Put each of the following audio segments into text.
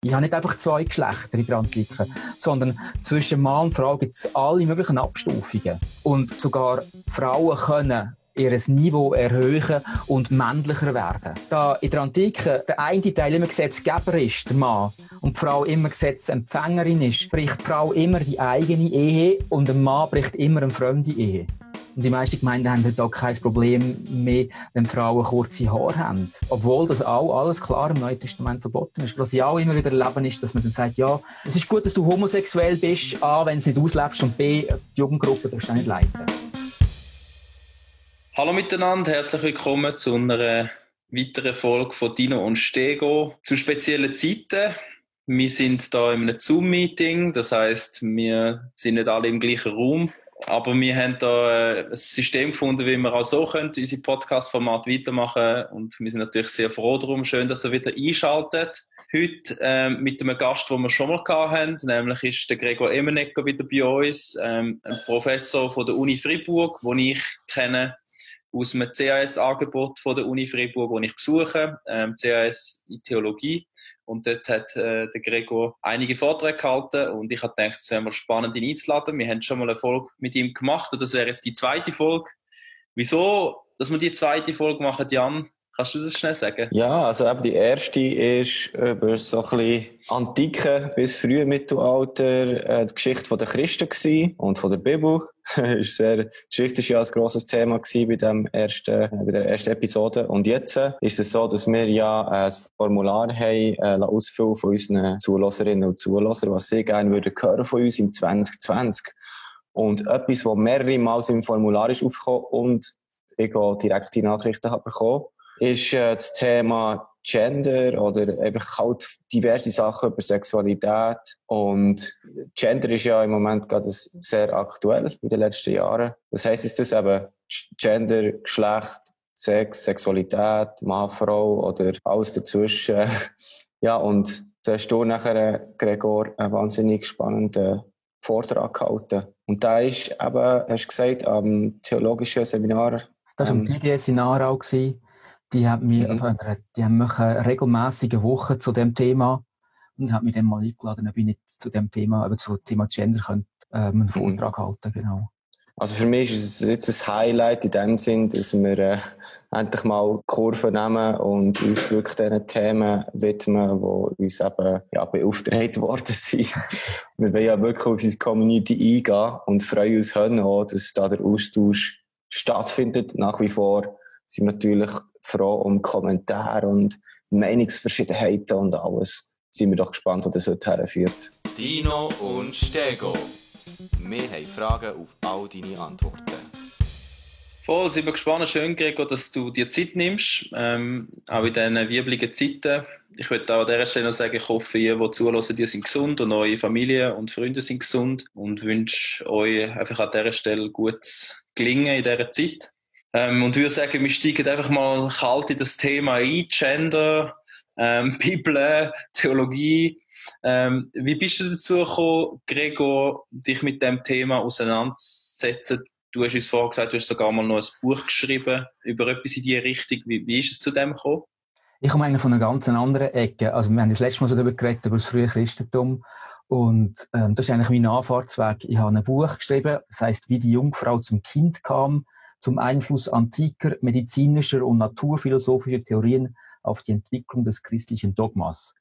Ich habe nicht einfach zwei Geschlechter in der Antike, sondern zwischen Mann und Frau gibt es alle möglichen Abstufungen. Und sogar Frauen können ihr Niveau erhöhen und männlicher werden. Da in der Antike der eine Teil immer Gesetzgeber ist, der Mann, und die Frau immer Gesetzempfängerin ist, bricht die Frau immer die eigene Ehe und der Mann bricht immer eine fremde Ehe. Und die meisten Gemeinden haben heute auch kein Problem mehr, wenn Frauen kurze Haare haben. Obwohl das auch alles klar im Neuen Testament verboten ist. Was ich auch immer wieder erleben ist, dass man dann sagt, ja, es ist gut, dass du homosexuell bist, A, wenn du es nicht auslebst, und B, die Jugendgruppe darfst du auch nicht leiten. Hallo miteinander, herzlich willkommen zu einer weiteren Folge von Dino und Stego zu speziellen Zeiten. Wir sind da in einem Zoom-Meeting, das heisst, wir sind nicht alle im gleichen Raum, aber wir haben da ein System gefunden, wie wir auch so können, unser Podcast-Format weitermachen, und wir sind natürlich sehr froh darum. Schön, dass ihr wieder einschaltet. Heute mit einem Gast, den wir schon mal hatten, nämlich ist der Gregor Emenegger wieder bei uns, ein Professor von der Uni Freiburg, den ich kenne aus einem CAS-Angebot von der Uni Freiburg, das ich besuche, CAS in Theologie. Und dort hat der Gregor einige Vorträge gehalten und ich habe gedacht, es wäre mal spannend, ihn einzuladen. Wir haben schon mal eine Folge mit ihm gemacht und das wäre jetzt die zweite Folge. Wieso, dass wir die zweite Folge machen, Jan? Kannst du das schnell sagen? Ja, also eben die erste ist über so ein bisschen Antike bis frühe Mittelalter, die Geschichte der Christen gewesen und von der Bibel. Die Geschichte ist ja ein grosses Thema gewesen bei der ersten Episode. Und jetzt ist es so, dass wir ja ein Formular haben, ausfüllen von unseren Zuhörerinnen und Zuhörern, was sie gerne würden hören von uns im 2020. Und etwas, was mehrere Mal im Formular ist aufgekommen und ich auch direkte Nachrichten habe bekommen, ist das Thema Gender oder einfach halt diverse Sachen über Sexualität. Und Gender ist ja im Moment gerade sehr aktuell in den letzten Jahren. Das heisst, ist das eben Gender, Geschlecht, Sex, Sexualität, Mann, Frau oder alles dazwischen. Ja, und da hast du nachher, Gregor, einen wahnsinnig spannenden Vortrag gehalten. Und da ist eben, hast du gesagt, am theologischen Seminar. Das war am TDS in Aarau. Die haben mich regelmässige Wochen zu dem Thema und haben mich dann mal eingeladen, ob ich nicht zu dem Thema, aber zu Thema Gender einen Vortrag halten, genau. Also für mich ist es jetzt ein Highlight in dem Sinn, dass wir endlich mal Kurve nehmen und uns wirklich diesen Themen widmen, die uns eben beauftragt worden sind. Wir wollen ja wirklich auf unsere Community eingehen und freuen uns auch, dass da der Austausch stattfindet. Nach wie vor sind wir natürlich froh um Kommentare und Meinungsverschiedenheiten und alles. Sind wir doch gespannt, wo das heute herführt. Dino und Stego. Wir haben Fragen auf all deine Antworten. Voll, sind wir gespannt. Schön, Gregor, dass du dir Zeit nimmst. Auch in diesen wirbeligen Zeiten. Ich würde auch an dieser Stelle noch sagen, ich hoffe, ihr, die zuhören, die sind gesund und eure Familie und Freunde sind gesund und wünsche euch einfach an dieser Stelle gutes Gelingen in dieser Zeit. Und würde sagen, wir steigen einfach mal kalt in das Thema ein. Gender, Bibel, Theologie. Wie bist du dazu gekommen, Gregor, dich mit dem Thema auseinanderzusetzen? Du hast uns vorher gesagt, du hast sogar mal noch ein Buch geschrieben über etwas in diese Richtung. Wie ist es zu dem gekommen? Ich komme eigentlich von einer ganz anderen Ecke. Also wir haben das letzte Mal so darüber geredet, über das frühe Christentum. Und das ist eigentlich mein Anfahrtsweg. Ich habe ein Buch geschrieben, das heisst, wie die Jungfrau zum Kind kam, zum Einfluss antiker, medizinischer und naturphilosophischer Theorien auf die Entwicklung des christlichen Dogmas.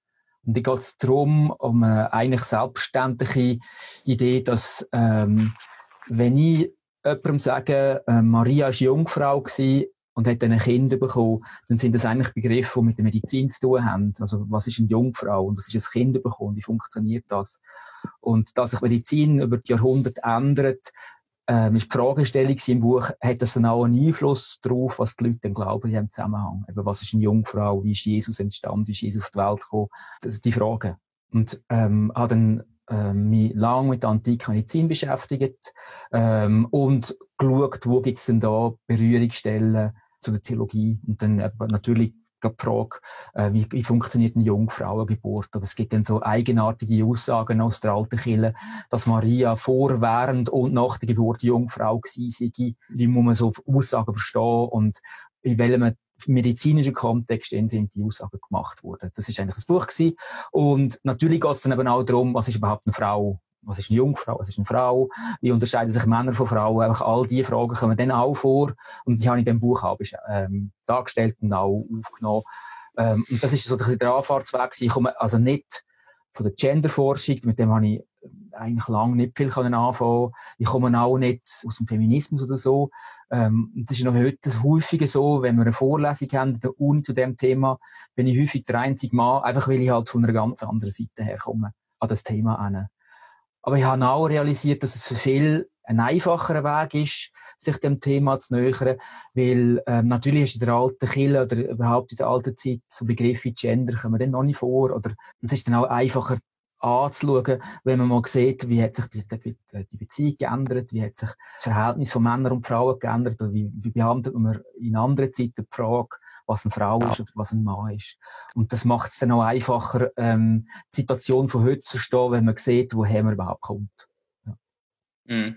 Und da geht es darum, um eine eigentlich selbstständige Idee, dass wenn ich jemandem sage, Maria war Jungfrau gewesen und hat dann ein Kind bekommen, dann sind das eigentlich Begriffe, die mit der Medizin zu tun haben. Also was ist eine Jungfrau und was ist ein Kind bekommen, wie funktioniert das? Und dass sich Medizin über die Jahrhunderte ändert, ist die Fragestellung im Buch, hat das dann auch einen Einfluss darauf, was die Leute dann glauben in diesem Zusammenhang? Eben, was ist eine Jungfrau? Wie ist Jesus entstanden? Wie ist Jesus auf die Welt gekommen? Die Fragen. Und habe dann mich lange mit der antiken Medizin beschäftigt und geschaut, wo gibt es denn da Berührungsstellen zu der Theologie. Und dann natürlich die Frage, wie funktioniert eine Jungfrauengeburt? Oder es gibt dann so eigenartige Aussagen aus der alten Kirche, dass Maria vor, während und nach der Geburt Jungfrau gewesen sei. Wie muss man so Aussagen verstehen und in welchem medizinischen Kontext sind die Aussagen gemacht worden. Das ist eigentlich das Buch gewesen. Und natürlich geht es dann eben auch darum, was ist überhaupt eine Frau? Was ist eine Jungfrau? Was ist eine Frau? Wie unterscheiden sich Männer von Frauen? Einfach all diese Fragen kommen dann auch vor. Und die habe ich in dem Buch auch dargestellt und auch aufgenommen. Und das ist so der Anfahrtsweg. Ich komme also nicht von der Genderforschung, mit dem habe ich eigentlich lange nicht viel anfangen. Ich komme auch nicht aus dem Feminismus oder so. Das ist noch heute häufiger so, wenn wir eine Vorlesung haben, der Uni zu dem Thema, bin ich häufig der einzige Mann, einfach weil ich halt von einer ganz anderen Seite herkomme, an das Thema hin. Aber ich habe auch realisiert, dass es für viele ein einfacherer Weg ist, sich dem Thema zu nähern, weil natürlich ist in der alten Kirche oder überhaupt in der alten Zeit so Begriffe wie Gender kommen dann noch nicht vor, oder es ist dann auch einfacher anzuschauen, wenn man mal sieht, wie hat sich die Beziehung geändert, wie hat sich das Verhältnis von Männern und Frauen geändert, oder wie behandelt man in anderen Zeiten die Frage, was eine Frau ist oder was ein Mann ist. Und das macht es dann auch einfacher, die Situation von heute zu verstehen, wenn man sieht, woher man überhaupt kommt. Ja. Mhm.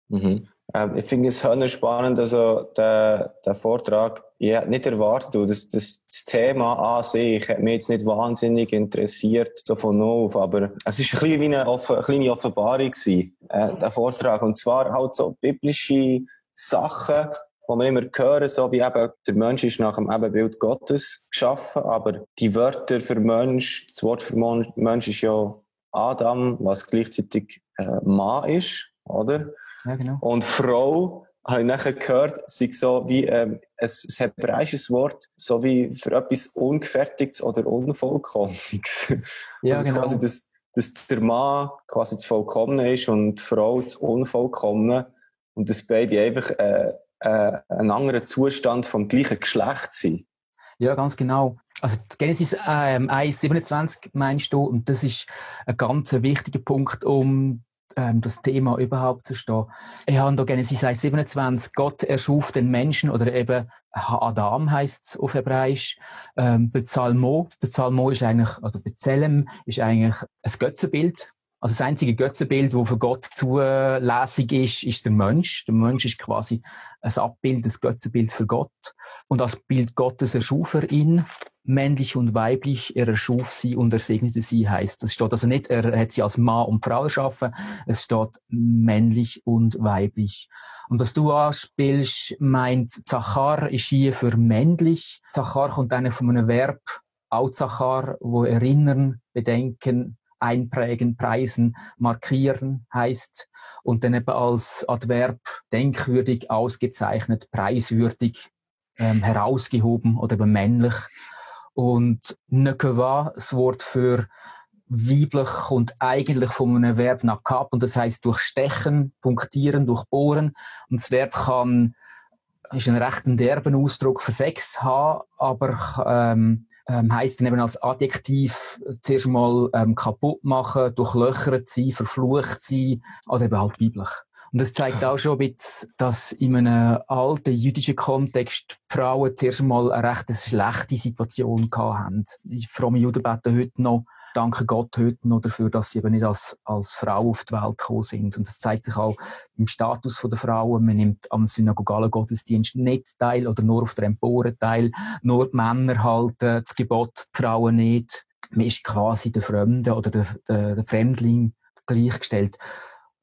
Mhm. Ich finde es höchst spannend, also der Vortrag. Ich hätte nicht erwartet, das Thema an sich hat mich jetzt nicht wahnsinnig interessiert, so von auf, aber es ist ein bisschen wie eine kleine Offenbarung gewesen, der Vortrag. Und zwar halt so biblische Sachen, wo man immer hören, so wie eben, der Mensch ist nach dem Ebenbild Gottes geschaffen, aber die Wörter für Mensch, das Wort für Mensch ist ja Adam, was gleichzeitig Mann ist, oder? Ja, genau. Und Frau, habe ich nachher gehört, sei so wie ein hebräisches Wort, so wie für etwas Ungefertigtes oder Unvollkommenes. Ja, also genau. quasi, dass der Mann quasi das Vollkommene ist und die Frau das Unvollkommene und dass beide einfach ein anderer Zustand vom gleichen Geschlecht sind. Ja, ganz genau. Also Genesis 1,27 meinst du, und das ist ein ganz wichtiger Punkt, um das Thema überhaupt zu verstehen. Ich habe da Genesis 1,27, Gott erschuf den Menschen, oder eben Adam heisst es auf Hebräisch, Bezalmo ist eigentlich, also Bezalem ist eigentlich ein Götzenbild. Also das einzige Götzenbild, das für Gott zulässig ist der Mensch. Der Mensch ist quasi ein Abbild, ein Götzenbild für Gott. Und als Bild Gottes erschuf er ihn, männlich und weiblich, er erschuf sie und er segnete sie, heisst. Es steht also nicht, er hat sie als Mann und Frau erschaffen, es steht männlich und weiblich. Und was du anspielst, meint, Zachar ist hier für männlich. Zachar kommt eigentlich von einem Verb, auch Zachar, wo erinnern, bedenken, einprägen, preisen, markieren heisst. Und dann eben als Adverb denkwürdig, ausgezeichnet, preiswürdig, herausgehoben oder eben männlich. Und Nekeva, das Wort für weiblich, kommt eigentlich von einem Verb nakab, und das heisst durchstechen, punktieren, durchbohren. Und das Verb ist ein recht derben Ausdruck für Sex haben, aber heisst dann eben als Adjektiv zuerst mal kaputt machen, durchlöchert sein, verflucht sein, oder eben halt weiblich. Und das zeigt auch schon ein bisschen, dass in einem alten jüdischen Kontext die Frauen zuerst mal eine recht schlechte Situation hatten. Fromme Juden beten heute noch, danke Gott heute noch dafür, dass sie eben nicht als Frau auf die Welt gekommen sind. Und das zeigt sich auch im Status der Frauen. Man nimmt am synagogalen Gottesdienst nicht teil oder nur auf der Empore teil. Nur die Männer halten das Gebot, die Frauen nicht. Man ist quasi der Fremde oder der Fremdling gleichgestellt.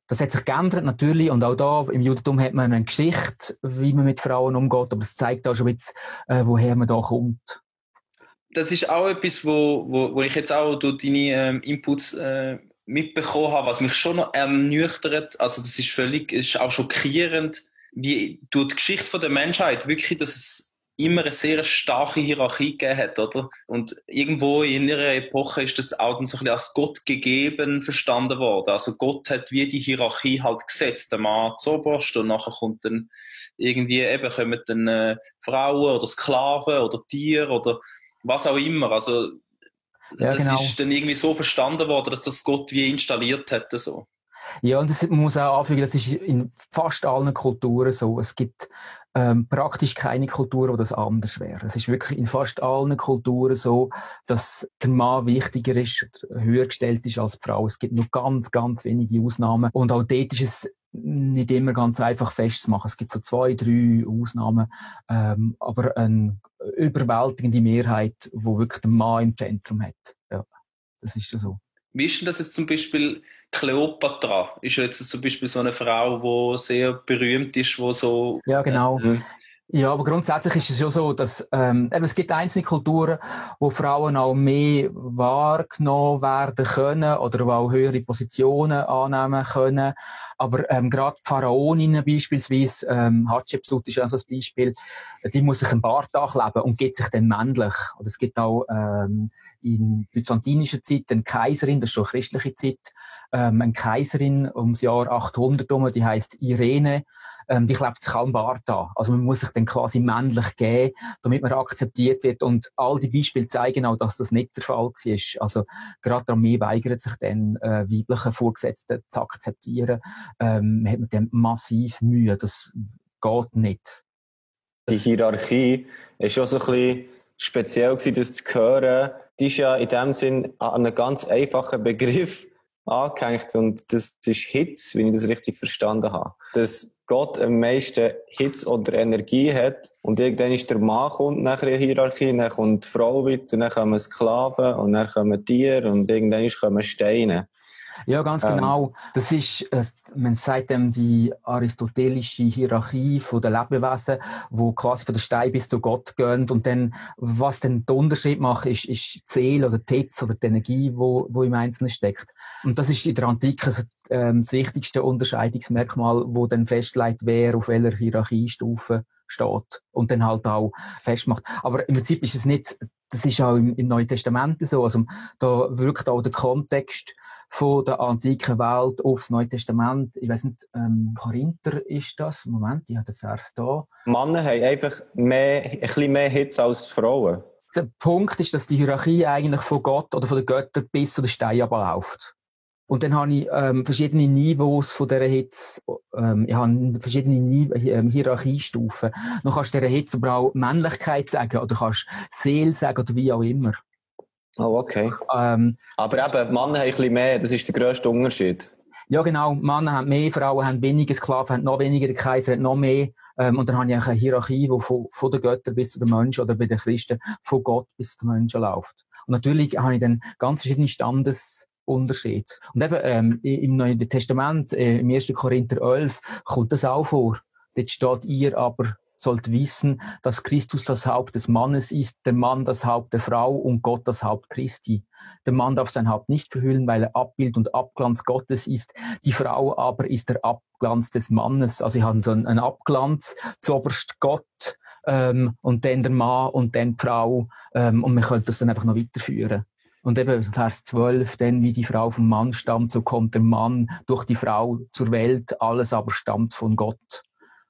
Das hat sich geändert, natürlich. Und auch da, im Judentum hat man eine Geschichte, wie man mit Frauen umgeht. Aber es zeigt auch schon ein bisschen, woher man da kommt. Das ist auch etwas, wo ich jetzt auch durch deine Inputs mitbekommen habe, was mich schon noch ernüchtert. Also das ist auch schockierend, wie durch die Geschichte der Menschheit wirklich, dass es immer eine sehr starke Hierarchie gegeben hat, oder? Und irgendwo in ihrer Epoche ist das auch dann so ein bisschen als Gott gegeben verstanden worden. Also Gott hat wie die Hierarchie halt gesetzt, der Mann zuoberst, und nachher kommt dann irgendwie kommen dann Frauen oder Sklaven oder Tiere oder was auch immer. Also ja, das genau. ist dann irgendwie so verstanden worden, dass das Gott wie installiert hätte, so. Ja, und man muss auch anfügen, das ist in fast allen Kulturen so. Es gibt praktisch keine Kultur, wo das anders wäre. Es ist wirklich in fast allen Kulturen so, dass der Mann wichtiger ist, höher gestellt ist als die Frau. Es gibt nur ganz, ganz wenige Ausnahmen. Und auch dort ist es nicht immer ganz einfach festzumachen. Es gibt so 2, 3 Ausnahmen, aber eine überwältigende Mehrheit, wo wirklich der Mann im Zentrum hat. Ja, das ist so. Wie ist denn das jetzt zum Beispiel Kleopatra? Ist jetzt zum Beispiel so eine Frau, die sehr berühmt ist, wo so... Ja, genau. Ja, aber grundsätzlich ist es schon so, dass es gibt einzelne Kulturen, wo Frauen auch mehr wahrgenommen werden können oder auch höhere Positionen annehmen können. Aber gerade Pharaoninnen beispielsweise, Hatschepsut ist ja so ein Beispiel, die muss sich einen Bart ankleben und gibt sich dann männlich. Oder es gibt auch in byzantinischer Zeit eine Kaiserin, das ist schon christliche Zeit, eine Kaiserin ums Jahr 800 herum, die heisst Irene. Die klebt sich auch einen Bart an. Also man muss sich dann quasi männlich geben, damit man akzeptiert wird. Und all die Beispiele zeigen auch, dass das nicht der Fall war. Also gerade die Armee weigert sich dann, weibliche Vorgesetzte zu akzeptieren. Man hat mit dem massiv Mühe. Das geht nicht. Die Hierarchie ist schon so ein bisschen speziell gewesen, das zu hören. Die ist ja in dem Sinn an einen ganz einfachen Begriff angehängt und das ist Hitze, wenn ich das richtig verstanden habe. Dass Gott am meisten Hitze oder Energie hat und irgendwann ist der Mann kommt nachher in der Hierarchie, dann kommt die Frau weiter, dann kommen Sklaven und dann kommen Tiere und irgendwann kommen Steine. Ja, ganz genau. Das ist, man sagt dem die aristotelische Hierarchie von den Lebewesen, wo quasi von der Stein bis zu Gott gehen. Und dann, was dann den Unterschied macht, ist die Seele oder die Hitze oder die Energie, wo im Einzelnen steckt. Und das ist in der Antike das wichtigste Unterscheidungsmerkmal, wo dann festlegt, wer auf welcher Hierarchiestufe steht. Und dann halt auch festmacht. Aber im Prinzip ist es nicht, das ist auch im Neuen Testament so. Also, da wirkt auch der Kontext von der antiken Welt aufs Neue Testament. Ich weiss nicht, Korinther ist das. Moment, ich habe den Vers da. Männer haben einfach ein bisschen mehr Hitze als Frauen. Der Punkt ist, dass die Hierarchie eigentlich von Gott oder von den Göttern bis zu den Steinen abläuft. Und dann habe ich verschiedene Niveaus von dieser Hitze. Ich habe verschiedene Hierarchiestufen. Dann kannst du dieser Hitze aber auch Männlichkeit sagen oder kannst Seele sagen oder wie auch immer. Oh, okay. Aber eben, Männer haben ein bisschen mehr, das ist der grösste Unterschied. Ja, genau. Männer haben mehr, Frauen haben weniger, Sklaven haben noch weniger, der Kaiser hat noch mehr. Und dann habe ich eine Hierarchie, die von den Göttern bis zu den Menschen oder bei den Christen von Gott bis zu den Menschen läuft. Und natürlich habe ich dann ganz verschiedene Standesunterschiede. Und eben, im Neuen Testament, im 1. Korinther 11, kommt das auch vor. Dort steht, ihr aber sollt wissen, dass Christus das Haupt des Mannes ist, der Mann das Haupt der Frau und Gott das Haupt Christi. Der Mann darf sein Haupt nicht verhüllen, weil er Abbild und Abglanz Gottes ist. Die Frau aber ist der Abglanz des Mannes. Also ich habe so einen Abglanz, zuoberst Gott, und dann der Mann und dann die Frau, und man könnte das dann einfach noch weiterführen. Und eben Vers 12, denn wie die Frau vom Mann stammt, so kommt der Mann durch die Frau zur Welt, alles aber stammt von Gott.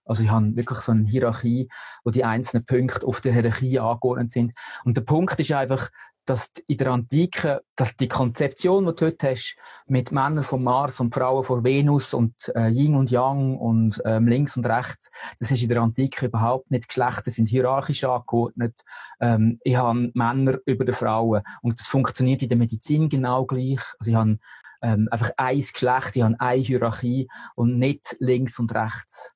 Also ich habe wirklich so eine Hierarchie, wo die einzelnen Punkte auf der Hierarchie angeordnet sind. Und der Punkt ist einfach, dass in der Antike, dass die Konzeption, die du heute hast, mit Männern vom Mars und Frauen von Venus und Yin und Yang und links und rechts, das ist in der Antike überhaupt nicht. Geschlechter sind hierarchisch angeordnet. Ich habe Männer über die Frauen. Und das funktioniert in der Medizin genau gleich. Also ich habe einfach ein Geschlecht, ich habe eine Hierarchie und nicht links und rechts.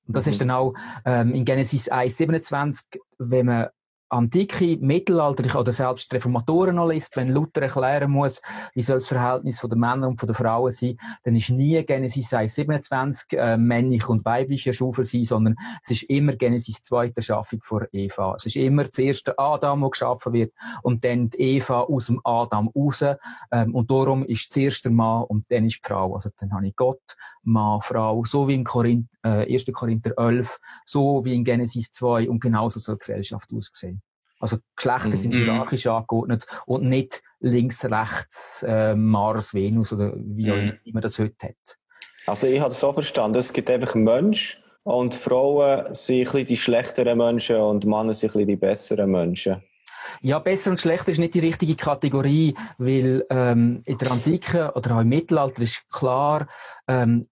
Und das ist dann auch in Genesis 1,27, wenn man antike, mittelalterliche oder selbst Reformatoren noch liest, wenn Luther erklären muss, wie soll das Verhältnis von den Männern und von den Frauen sein, dann ist nie Genesis 1,27 männlich und weiblich erschaffen sein, sondern es ist immer Genesis 2, die Schaffung von Eva. Es ist immer zuerst der Adam, der geschaffen wird, und dann die Eva aus dem Adam raus. Und darum ist zuerst der Mann und dann ist die Frau. Also dann habe ich Gott, Mann, Frau, so wie im 1. Korinther 11, so wie in Genesis 2, und genauso soll die Gesellschaft aussehen. Also Geschlechter sind hierarchisch angeordnet und nicht links, rechts, Mars, Venus oder wie auch immer man das heute hat. Also ich habe das so verstanden, es gibt einfach Menschen und Frauen sind ein bisschen die schlechteren Menschen und Männer sind ein bisschen die besseren Menschen. Ja, besser und schlechter ist nicht die richtige Kategorie, weil in der Antike oder auch im Mittelalter ist klar,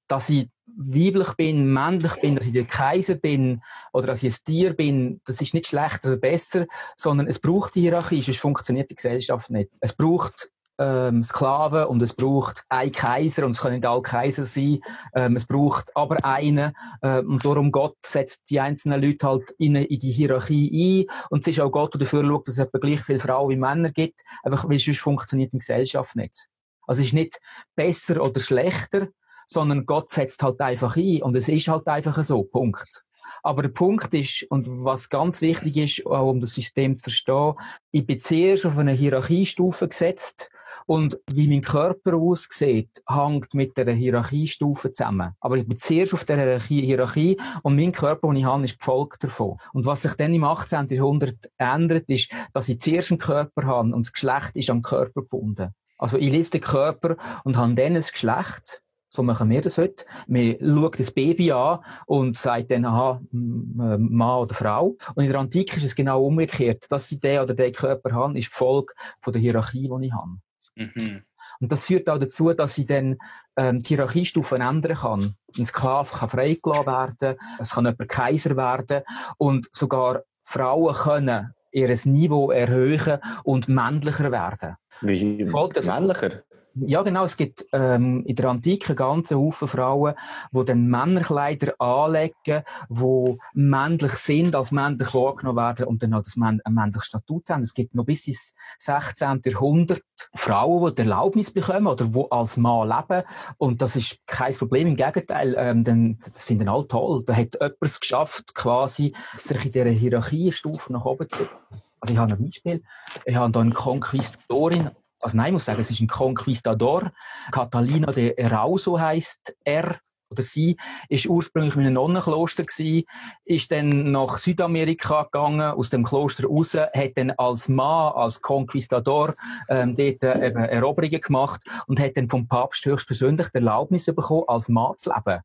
dass ich weiblich bin, männlich bin, dass ich der Kaiser bin oder dass ich ein Tier bin, das ist nicht schlechter oder besser, sondern es braucht die Hierarchie, sonst funktioniert die Gesellschaft nicht. Es braucht Sklaven und es braucht einen Kaiser und es können nicht alle Kaiser sein. Es braucht aber einen und darum Gott setzt die einzelnen Leute halt in die Hierarchie ein und es ist auch Gott, der dafür schaut, dass es etwa gleich viele Frauen wie Männer gibt, einfach weil sonst funktioniert die Gesellschaft nicht. Also es ist nicht besser oder schlechter, sondern Gott setzt halt einfach ein und es ist halt einfach so, Punkt. Aber der Punkt ist, und was ganz wichtig ist, auch um das System zu verstehen, ich bin zuerst auf eine Hierarchiestufe gesetzt und wie mein Körper aussieht, hängt mit der Hierarchiestufe zusammen. Aber ich bin zuerst auf der Hierarchie und mein Körper, den ich habe, ist die Folge davon. Und was sich dann im 18. Jahrhundert ändert, ist, dass ich zuerst einen Körper habe und das Geschlecht ist am Körper gebunden. Also ich lese den Körper und habe dann ein Geschlecht. So machen wir das heute. Man schaut das Baby an und sagt dann, aha, Mann oder Frau. Und in der Antike ist es genau umgekehrt. Dass ich den oder den Körper habe, ist die Folge von der Hierarchie, die ich habe. Mhm. Und das führt auch dazu, dass ich dann die Hierarchiestufen ändern kann. Ein Sklave kann freigelassen werden, es kann jemand Kaiser werden und sogar Frauen können ihr Niveau erhöhen und männlicher werden. Wie männlicher? Ja, genau. Es gibt in der Antike ganze Haufen Frauen, die dann Männerkleider anlegen, die männlich sind, als männlich wahrgenommen werden und dann auch ein männliches Statut haben. Es gibt noch bis ins 16. Jahrhundert Frauen, die die Erlaubnis bekommen oder die als Mann leben. Und das ist kein Problem. Im Gegenteil, das sind dann alle toll. Da hat jemand es geschafft, quasi sich in dieser Hierarchiestufe nach oben zu bringen. Also ich habe ein Beispiel. Ich habe hier eine Konquistadorin. Also nein, ich muss sagen, es ist ein Conquistador. Catalina de Erauso heisst er oder sie, ist ursprünglich in einem Nonnenkloster gewesen, ist dann nach Südamerika gegangen, aus dem Kloster raus, hat dann als Mann, als Conquistador, dort eben Eroberungen gemacht und hat dann vom Papst höchstpersönlich die Erlaubnis bekommen, als Mann zu leben.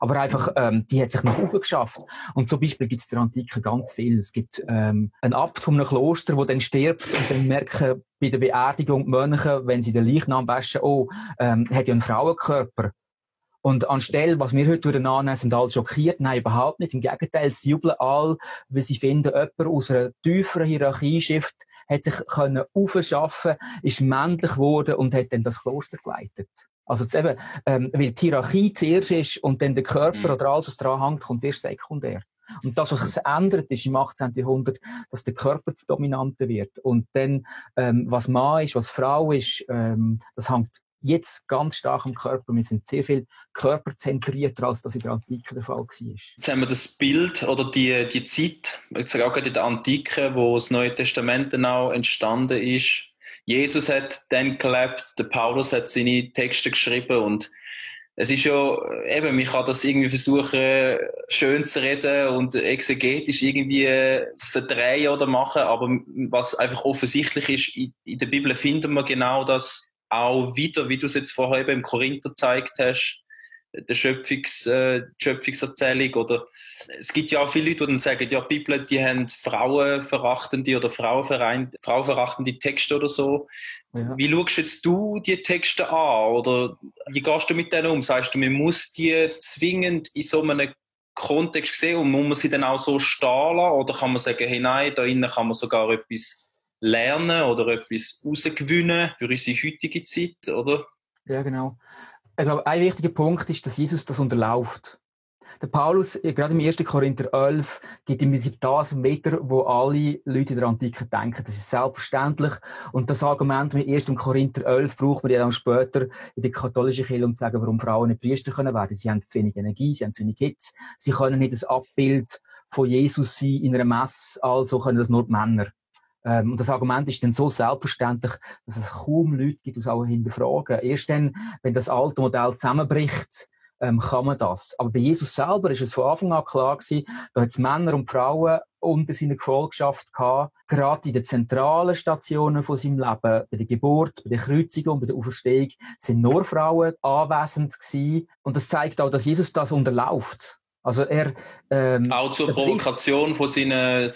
Aber einfach, die hat sich nach oben geschafft. Und zum Beispiel gibt es in der Antike ganz viel. Es gibt einen Abt von einem Kloster, der dann stirbt und dann merken bei der Beerdigung die Mönche, wenn sie den Leichnam waschen, hat ja einen Frauenkörper. Und anstelle, was wir heute annehmen, sind alle schockiert. Nein, überhaupt nicht. Im Gegenteil, sie jubeln alle, weil sie finden, jemand aus einer tieferen Hierarchieschicht hat sich aufschaffen, ist männlich geworden und hat dann das Kloster geleitet. Also eben, weil die Hierarchie zuerst ist und dann der Körper oder alles, was dran hängt, kommt erst sekundär. Und das, was sich ändert, ist im 18. Jahrhundert, dass der Körper das Dominante wird. Und dann, was Mann ist, was Frau ist, das hängt jetzt ganz stark am Körper. Wir sind sehr viel körperzentrierter, als das in der Antike der Fall war. Jetzt haben wir das Bild oder die Zeit, ich sage auch gerade in der Antike, wo das Neue Testament dann auch entstanden ist. Jesus hat dann gelebt, der Paulus hat seine Texte geschrieben und es ist ja, eben, man kann das irgendwie versuchen, schön zu reden und exegetisch irgendwie zu verdrehen oder machen, aber was einfach offensichtlich ist, in der Bibel finden wir genau das auch wieder, wie du es jetzt vorher eben im Korinther gezeigt hast, der Schöpfungserzählung, oder es gibt ja auch viele Leute, die dann sagen, ja, die Bibel, die haben frauenverachtende oder frauenverachtende Texte oder so. Ja. Wie schaust jetzt du die Texte an, oder wie gehst du mit denen um? Sagst du, man muss die zwingend in so einem Kontext sehen und muss man sie dann auch so stehen lassen, oder kann man sagen, hey, nein, da innen kann man sogar etwas lernen oder etwas rausgewinnen für unsere heutige Zeit, oder? Ja, genau. Also ein wichtiger Punkt ist, dass Jesus das unterläuft. Der Paulus, gerade im 1. Korinther 11, gibt ihm das wieder, wo alle Leute in der Antike denken. Das ist selbstverständlich. Und das Argument mit 1. Korinther 11 braucht man ja dann später in der katholischen Kirche, um zu sagen, warum Frauen nicht Priester können werden. Sie haben zu wenig Energie, sie haben zu wenig Hitze, sie können nicht ein Abbild von Jesus sein in einer Messe, also können das nur die Männer. Und das Argument ist dann so selbstverständlich, dass es kaum Leute gibt, die es auch hinterfragen. Erst dann, wenn das alte Modell zusammenbricht, kann man das. Aber bei Jesus selber ist es von Anfang an klar gewesen, da hat es Männer und Frauen unter seiner Gefolgschaft gehabt, gerade in den zentralen Stationen von seinem Leben, bei der Geburt, bei der Kreuzigung, bei der Auferstehung, sind nur Frauen anwesend gewesen. Und das zeigt auch, dass Jesus das unterläuft. Also er, auch zur Provokation von seinen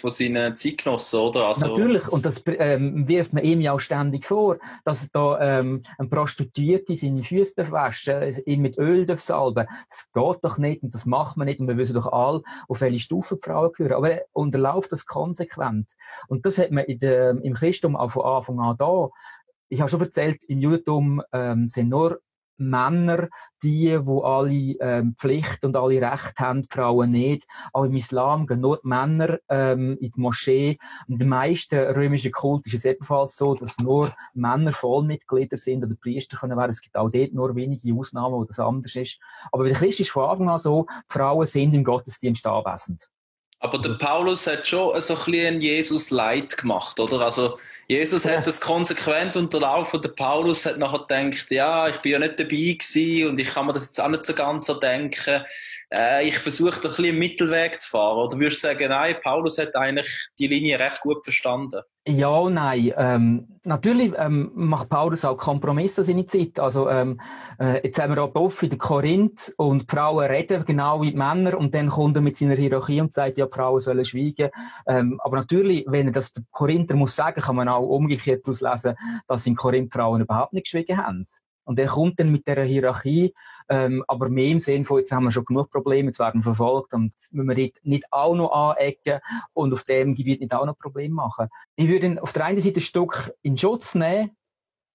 Zeitgenossen, oder? Also natürlich, und das wirft man ihm ja auch ständig vor, dass da ein Prostituierte seine Füße waschen, ihn mit Öl salben. Das geht doch nicht und das macht man nicht und wir wissen doch alle, auf welche Stufe die Frauen gehören. Aber er unterläuft das konsequent. Und das hat man im Christentum auch von Anfang an da. ich habe schon erzählt, im Judentum sind nur Männer, die alle Pflichten und alle Rechte haben, die Frauen nicht. Aber im Islam gehen nur die Männer in die Moschee. Und in den meisten römischen Kult ist es ebenfalls so, dass nur Männer Vollmitglieder sind oder Priester können werden. Es gibt auch dort nur wenige Ausnahmen, wo das anders ist. Aber bei den Christen ist von Anfang an so, die Frauen sind im Gottesdienst anwesend. Aber der Paulus hat schon so ein bisschen Jesus Light gemacht, oder? Also, Jesus hat das konsequent unterlaufen und der Paulus hat nachher gedacht, ja, ich bin ja nicht dabei gewesen und ich kann mir das jetzt auch nicht so ganz erdenken. Ich versuche da ein bisschen einen Mittelweg zu fahren. Oder würdest du sagen, nein, Paulus hat eigentlich die Linie recht gut verstanden? Ja und nein. Natürlich macht Paulus auch Kompromisse an seine Zeit. Also jetzt haben wir auch offen in der Korinth und die Frauen reden genau wie die Männer und dann kommt er mit seiner Hierarchie und sagt, ja, die Frauen sollen schweigen. Aber natürlich, wenn er das der Korinther muss sagen, kann man auch umgekehrt daraus lesen, dass in Korinth Frauen überhaupt nicht geschwiegen haben. Und er kommt dann mit dieser Hierarchie, aber mehr im Sinne von, jetzt haben wir schon genug Probleme, jetzt werden wir verfolgt und jetzt müssen wir dort nicht auch noch anecken und auf dem Gebiet nicht auch noch Probleme machen. Ich würde ihn auf der einen Seite ein Stück in Schutz nehmen,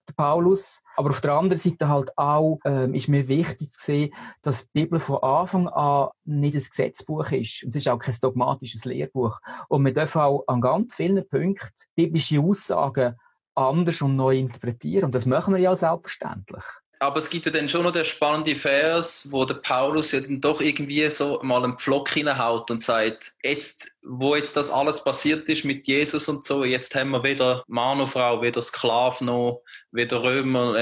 der Paulus, aber auf der anderen Seite halt auch, ist mir wichtig zu sehen, dass die Bibel von Anfang an nicht ein Gesetzbuch ist. Und es ist auch kein dogmatisches Lehrbuch. Und wir dürfen auch an ganz vielen Punkten biblische Aussagen anders und neu interpretieren. Und das machen wir ja selbstverständlich. Aber es gibt ja dann schon noch den spannenden Vers, wo der Paulus ja dann doch irgendwie so mal einen Pflock hineinhaut und sagt, jetzt, wo jetzt das alles passiert ist mit Jesus und so, jetzt haben wir weder Mann noch Frau, weder Sklaven noch, weder Römer,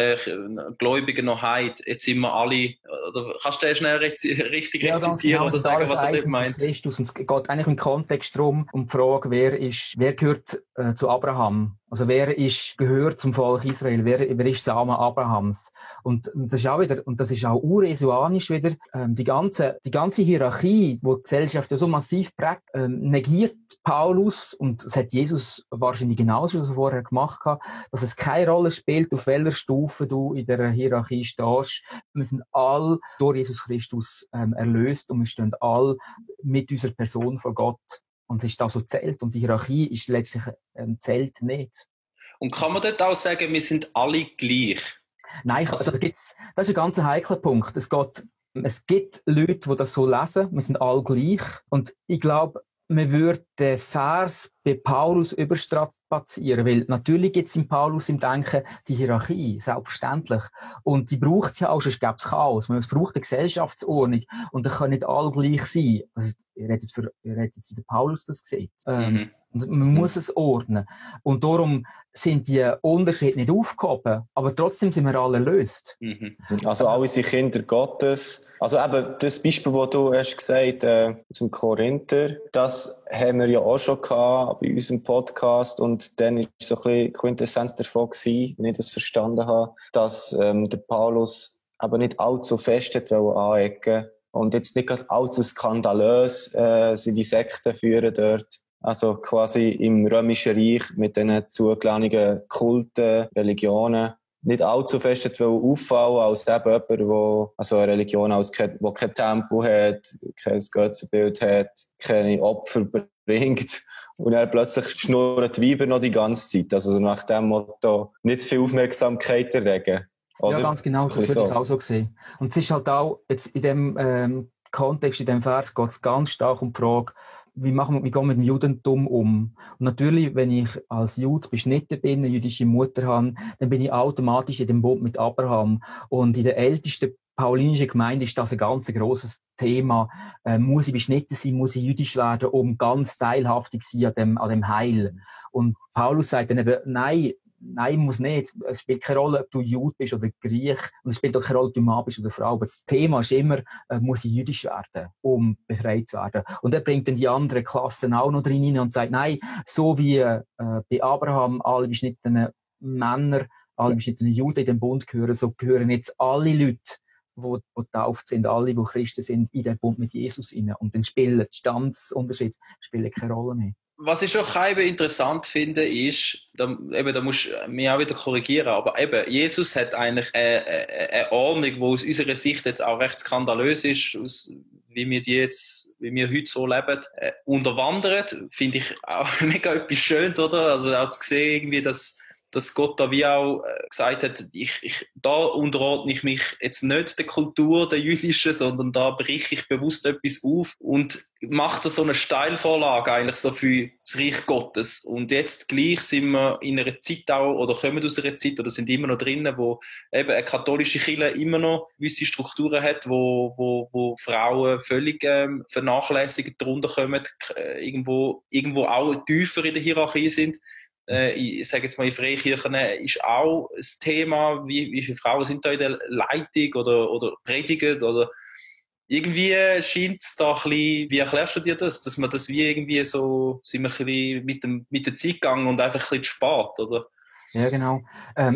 Gläubige noch Heid. Jetzt sind wir alle, oder kannst du den schnell richtig rezitieren genau, oder sagen, was er nicht meint? Christus. Und es geht eigentlich im Kontext darum, um die Frage, wer gehört zu Abraham? Also gehört zum Volk Israel? Wer ist Samen Abrahams? Und das ist auch wieder, und das ist auch uresuanisch wieder, die ganze Hierarchie, wo die Gesellschaft ja so massiv prägt, negiert Paulus, und das hat Jesus wahrscheinlich genauso so vorher gemacht, dass es keine Rolle spielt, auf welcher Stufe du in der Hierarchie stehst. Wir sind alle durch Jesus Christus erlöst und wir stehen alle mit unserer Person vor Gott. Und es ist da so zählt. Und die Hierarchie ist letztlich zählt nicht. Und kann man dort auch sagen, wir sind alle gleich? Nein, das ist ein ganz heikler Punkt. Es gibt Leute, die das so lesen. Wir sind alle gleich. Und ich glaube, man würde den Vers bei Paulus überstrapazieren, weil natürlich gibt es in Paulus im Denken die Hierarchie, selbstverständlich. Und die braucht es ja auch, sonst gäbe es Chaos. Es braucht eine Gesellschaftsordnung und da können nicht alle gleich sein. Also, ihr hättet jetzt in der Paulus das gesehen. Und man muss es ordnen. Und darum sind die Unterschiede nicht aufgehoben, aber trotzdem sind wir alle erlöst. Also alle sind Kinder Gottes. Also eben das Beispiel, das du hast gesagt zum Korinther, das haben wir ja auch schon gehabt bei unserem Podcast und dann ist so ein bisschen Quintessenz davon gewesen, wenn ich das verstanden habe, dass der Paulus aber nicht allzu fest hat anecken und jetzt nicht gerade allzu skandalös seine Sekten führen dort. Also quasi im Römischen Reich mit diesen zugelassenen Kulten, Religionen nicht allzu fest auffallen als eben jemand, der also eine Religion der kein Tempel hat, kein Götzenbild hat, keine Opfer bringt und dann plötzlich schnurren die Weiber noch die ganze Zeit. Also nach dem Motto nicht zu viel Aufmerksamkeit erregen. Oder? Ja, ganz genau, das würde ich auch so sehen. Und es ist halt auch, jetzt in dem Kontext, in dem Vers geht es ganz stark um die Frage, wie gehen wir mit dem Judentum um? Und natürlich, wenn ich als Jude beschnitten bin, eine jüdische Mutter habe, dann bin ich automatisch in dem Bund mit Abraham. Und in der ältesten paulinischen Gemeinde ist das ein ganz grosses Thema. Muss ich beschnitten sein, muss ich jüdisch werden, um ganz teilhaftig zu sein an dem Heil? Und Paulus sagt dann eben, Nein, muss nicht. Es spielt keine Rolle, ob du Jude bist oder Griech. Und es spielt auch keine Rolle, ob du Mann bist oder Frau. Aber das Thema ist immer, muss ich jüdisch werden, um befreit zu werden. Und er bringt dann die anderen Klassen auch noch drin und sagt, nein, so wie bei Abraham alle beschnittenen Männer, alle beschnittenen Juden in den Bund gehören, so gehören jetzt alle Leute, die getauft sind, alle, die Christen sind, in den Bund mit Jesus rein. Und dann spielen die Standsunterschiede keine Rolle mehr. Was ich auch interessant finde, ist, da musst du mich auch wieder korrigieren, aber eben, Jesus hat eigentlich eine Ordnung, die aus unserer Sicht jetzt auch recht skandalös ist, wie wir heute so leben, unterwandert, finde ich auch mega etwas Schönes, oder? Also auch zu sehen, irgendwie, dass dass Gott da wie auch gesagt hat, da unterordne ich mich jetzt nicht der Kultur, der jüdischen, sondern da breche ich bewusst etwas auf und mache da so eine Steilvorlage eigentlich so für das Reich Gottes. Und jetzt gleich sind wir in einer Zeit auch, oder kommen aus einer Zeit, oder sind immer noch drinnen, wo eben eine katholische Kirche immer noch gewisse Strukturen hat, wo Frauen völlig vernachlässigt drunter kommen, irgendwo auch tiefer in der Hierarchie sind. Ich sage jetzt mal, in Freikirchen ist auch das Thema, wie viele Frauen sind da in der Leitung oder predigen oder irgendwie scheint es da ein bisschen, wie erklärst du dir das, dass man das wie irgendwie so, sind wir ein bisschen mit der Zeit gegangen und einfach ein bisschen spät, oder? Ja, genau.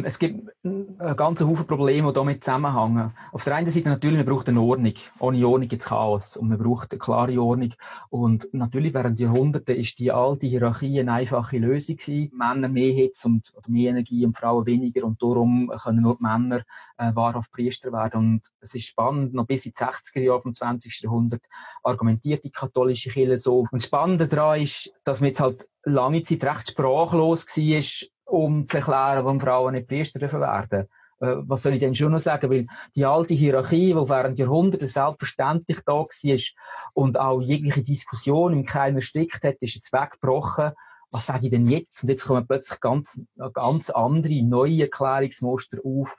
Es gibt einen ganzen Haufen Probleme, die damit zusammenhängen. Auf der einen Seite natürlich, man braucht eine Ordnung. Ohne Ordnung gibt es Chaos. Und man braucht eine klare Ordnung. Und natürlich während Jahrhunderten ist die alte Hierarchie eine einfache Lösung gewesen. Männer mehr Hitze oder mehr Energie und Frauen weniger. Und darum können nur die Männer wahrhaft Priester werden. Und es ist spannend, noch bis in die 60er Jahre vom 20. Jahrhundert argumentiert die katholische Kirche so. Und das Spannende daran ist, dass man jetzt halt lange Zeit recht sprachlos war, um zu erklären, warum Frauen nicht Priester werden dürfen. Was soll ich denn schon noch sagen? Weil die alte Hierarchie, die während Jahrhunderten selbstverständlich da war und auch jegliche Diskussion im Keim erstickt hat, ist jetzt weggebrochen. Was sage ich denn jetzt? Und jetzt kommen plötzlich ganz andere, neue Erklärungsmuster auf,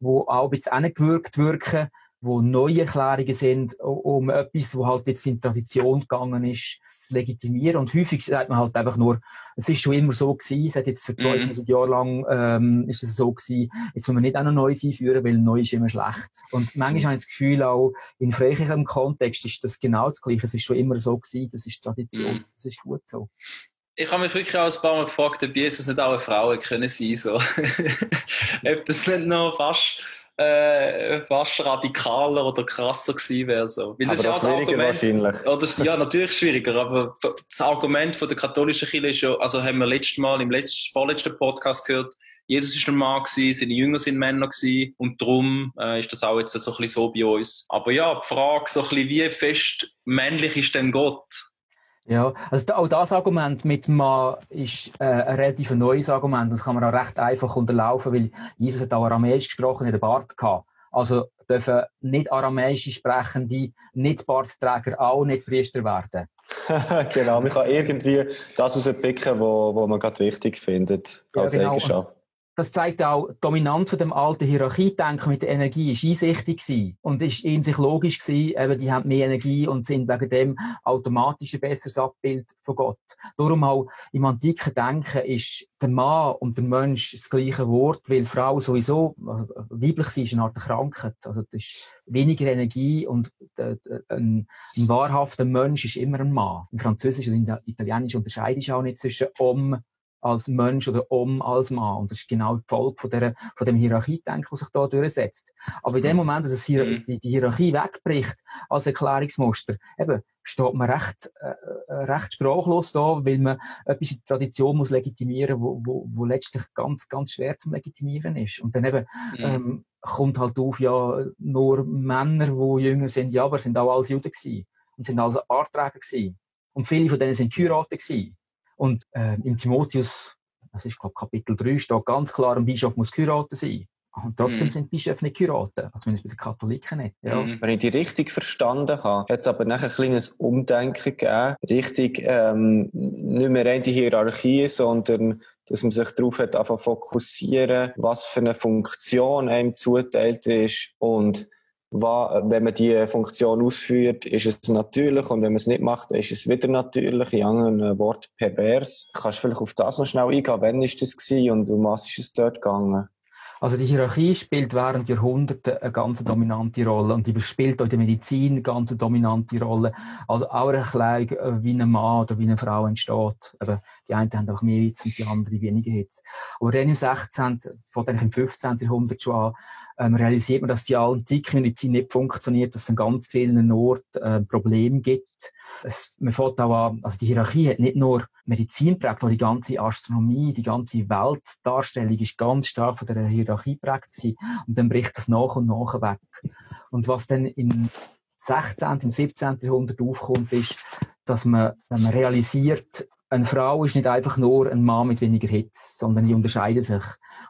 die auch ein bisschen hingewirkt wirken, wo neue Erklärungen sind, um etwas, wo halt jetzt in Tradition gegangen ist, zu legitimieren. Und häufig sagt man halt einfach nur, es ist schon immer so gewesen, es hat jetzt für 2000 Jahre lang, ist es so gewesen, jetzt müssen wir nicht auch noch Neues einführen, weil Neu ist immer schlecht. Und manchmal habe ich das Gefühl, auch in freikirchlichem Kontext ist das genau das Gleiche. Es ist schon immer so gewesen, das ist Tradition, das ist gut so. Ich habe mich wirklich auch ein paar Mal gefragt, ob Jesus nicht auch eine Frau können sein, so. Ob das nicht noch fast radikaler oder krasser gewesen wäre, so. Weil das aber ist ja schwieriger wahrscheinlich. Oder, ja, natürlich schwieriger, aber das Argument von der katholischen Kirche ist ja, also haben wir letztes Mal im vorletzten Podcast gehört, Jesus ist ein Mann gewesen, seine Jünger sind Männer gewesen, und darum ist das auch jetzt so ein bisschen so bei uns. Aber ja, die Frage so ein bisschen, wie fest männlich ist denn Gott? Ja, also auch das Argument mit Mann ist ein relativ neues Argument. Das kann man auch recht einfach unterlaufen, weil Jesus hat auch Aramäisch gesprochen, nicht einen Bart gehabt. Also dürfen nicht Aramäische Sprechende, nicht Bartträger auch nicht Priester werden. Genau, man kann irgendwie das rauspicken, was man gerade wichtig findet als Eigenschaft. Das zeigt auch, die Dominanz von dem alten Hierarchiedenken mit der Energie ist einsichtig gewesen und ist in sich logisch gewesen, eben, die haben mehr Energie und sind wegen dem automatisch ein besseres Abbild von Gott. Darum auch im antiken Denken ist der Mann und der Mensch das gleiche Wort, weil Frau sowieso, weiblich sie ist eine Art Krankheit, also das ist weniger Energie und ein wahrhafter Mensch ist immer ein Mann. Im Französischen und im Italienischen unterscheidest du auch nicht zwischen als Mensch oder als Mann. Und das ist genau die Folge von dem Hierarchiedenken, das sich da durchsetzt. Aber in dem Moment, dass die Hierarchie wegbricht als Erklärungsmuster, eben, steht man recht sprachlos da, weil man etwas in der Tradition muss legitimieren, wo letztlich ganz, ganz schwer zum Legitimieren ist. Und dann eben, kommt halt auf, ja, nur Männer, die jünger sind, ja, aber sind auch alles Juden gewesen. Und sind also Bartträger gewesen. Und viele von denen sind geheiratet gewesen. Und im Timotheus, das ist glaube Kapitel 3, steht ganz klar, ein Bischof muss geheiratet sein. Und trotzdem sind Bischöfe nicht geheiratet, zumindest bei den Katholiken nicht. Ja. Wenn ich die richtig verstanden habe, hat es aber nachher ein kleines Umdenken gegeben, richtig nicht mehr rein die Hierarchie, sondern dass man sich darauf hat fokussieren, was für eine Funktion einem zuteilt ist und wenn man die Funktion ausführt, ist es natürlich, und wenn man es nicht macht, ist es wieder natürlich, in anderen Worten pervers. Kannst du vielleicht auf das noch schnell eingehen? Wann war das gewesen und um was ist es dort gegangen? Also die Hierarchie spielt während Jahrhunderten eine ganz dominante Rolle und die spielt auch in der Medizin eine ganz dominante Rolle. Also auch eine Erklärung, wie ein Mann oder wie eine Frau entsteht. Aber die einen haben auch mehr Hitze und die anderen weniger Hitze. Aber dann im 16., von dann im 15. Jahrhundert schon an, realisiert man, dass die antike Medizin nicht funktioniert, dass es an ganz vielen Orten Probleme gibt. Man fängt auch an, also die Hierarchie hat nicht nur Medizin geprägt, auch die ganze Astronomie, die ganze Weltdarstellung ist ganz stark von der Hierarchie geprägt gewesen. Und dann bricht das nach und nach weg. Und was dann im 16., im 17. Jahrhundert aufkommt, ist, dass man, wenn man realisiert, eine Frau ist nicht einfach nur ein Mann mit weniger Hitze, sondern die unterscheiden sich.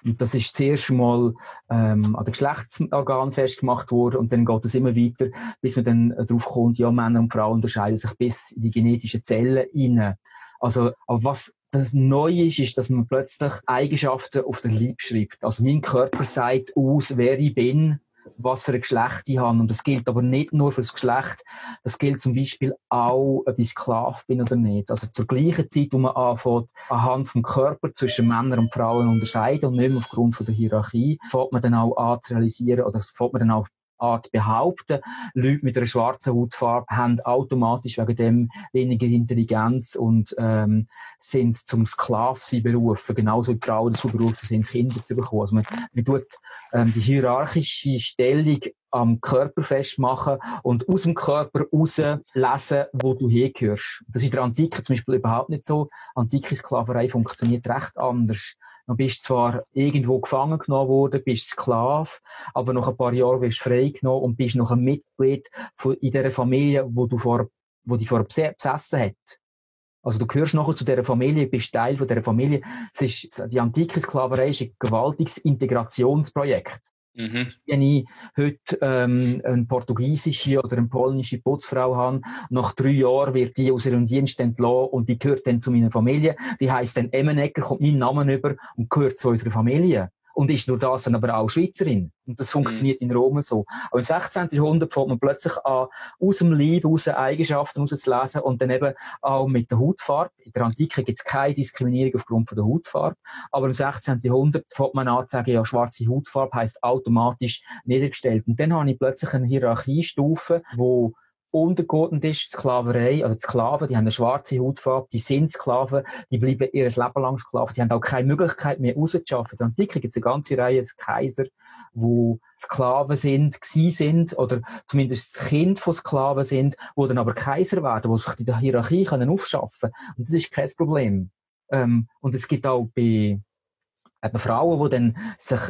Und das ist zuerst mal an den Geschlechtsorganen festgemacht worden und dann geht es immer weiter, bis man dann darauf kommt, ja, Männer und Frauen unterscheiden sich bis in die genetischen Zellen hinein. Also, aber was das Neue ist, dass man plötzlich Eigenschaften auf den Leib schreibt. Also mein Körper sagt aus, wer ich bin, was für ein Geschlecht ich habe. Und das gilt aber nicht nur für das Geschlecht, das gilt zum Beispiel auch, ob ich Sklave bin oder nicht. Also zur gleichen Zeit, wo man anfängt, anhand vom Körper zwischen Männern und Frauen unterscheiden und nicht mehr aufgrund von der Hierarchie, fängt man dann auch an zu realisieren, oder fängt man dann auch an zu behaupten, Leute mit einer schwarzen Hautfarbe haben automatisch wegen dem weniger Intelligenz und sind zum Sklavensein berufen, genauso wie die Frauen dazu berufen sind, Kinder zu bekommen. Also man tut die hierarchische Stellung am Körper festmachen und aus dem Körper rauslesen, wo du hingehörst. Das ist in der Antike zum Beispiel überhaupt nicht so. Antike Sklaverei funktioniert recht anders. Du bist zwar irgendwo gefangen genommen worden, bist Sklave, aber nach ein paar Jahren wirst du freigenommen und bist noch ein Mitglied in dieser Familie, wo dich vorher besessen hat. Also du gehörst nachher zu dieser Familie, bist Teil von dieser Familie. Die antike Sklaverei ist ein gewaltiges Integrationsprojekt. Mhm. Wenn ich heute eine portugiesische oder eine polnische Putzfrau habe, nach 3 Jahren wird die aus ihrem Dienst entlassen und die gehört dann zu meiner Familie. Die heisst dann Emmenegger, kommt mein Name über und gehört zu unserer Familie. Und ist nur das dann aber auch Schweizerin. Und das funktioniert in Rom so. Aber im 16. Jahrhundert fängt man plötzlich an, aus dem Leib raus Eigenschaften rauszulesen und dann eben auch mit der Hautfarbe. In der Antike gibt es keine Diskriminierung aufgrund von der Hautfarbe. Aber im 16. Jahrhundert fängt man an zu sagen, ja, schwarze Hautfarbe heisst automatisch niedergestellt. Und dann habe ich plötzlich eine Hierarchiestufe, wo untergeordnet ist, die Sklaverei, also die Sklaven, die haben eine schwarze Hautfarbe, die sind Sklaven, die bleiben ihr Leben lang Sklaven, die haben auch keine Möglichkeit mehr rauszuschaffen. In der Antike gibt es eine ganze Reihe Kaiser, die Sklaven sind, oder zumindest Kind von Sklaven sind, die dann aber Kaiser werden, die sich in der Hierarchie aufschaffen können. Und das ist kein Problem. Und es gibt auch bei Frauen, die dann sich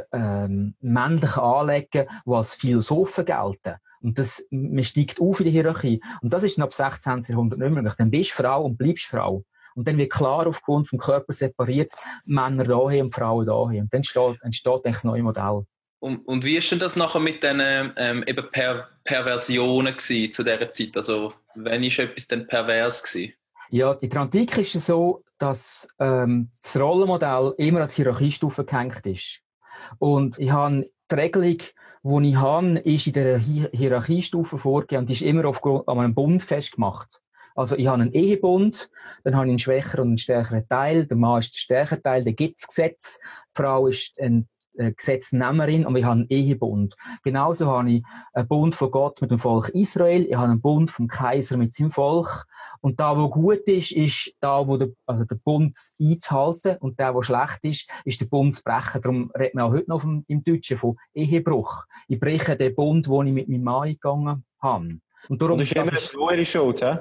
männlich anlegen, die als Philosophen gelten. Und man steigt auf in der Hierarchie. Und das ist dann ab 16. Jahrhundert nicht möglich. Dann bist du Frau und bleibst Frau. Und dann wird klar aufgrund vom Körper separiert, Männer dahin und Frauen dahin. Und dann entsteht das neue Modell. Und wie ist denn das nachher mit diesen eben Perversionen gewesen zu dieser Zeit? Also, wann ist etwas denn pervers gewesen? Ja, in der Antike ist es so, dass das Rollenmodell immer an die Hierarchiestufe gehängt ist. Und ich habe die Regelung, die ich habe, ist in der Hierarchiestufe vorgegeben und die ist immer an einem Bund festgemacht. Also ich habe einen Ehebund, dann habe ich einen schwächeren und einen stärkeren Teil. Der Mann ist der stärkere Teil, der gibt das Gesetz. Die Frau ist ein Gesetznehmerin und wir haben einen Ehebund. Genauso habe ich einen Bund von Gott mit dem Volk Israel, ich habe einen Bund vom Kaiser mit seinem Volk. Und da, wo gut ist, ist da, wo der Bund einzuhalten, und der, wo schlecht ist der Bund zu brechen. Darum redet man auch heute noch im Deutschen von Ehebruch. Ich breche den Bund, den ich mit meinem Mann eingegangen habe. Und darum, das ist immer eine Frau ihre Schuld, hä?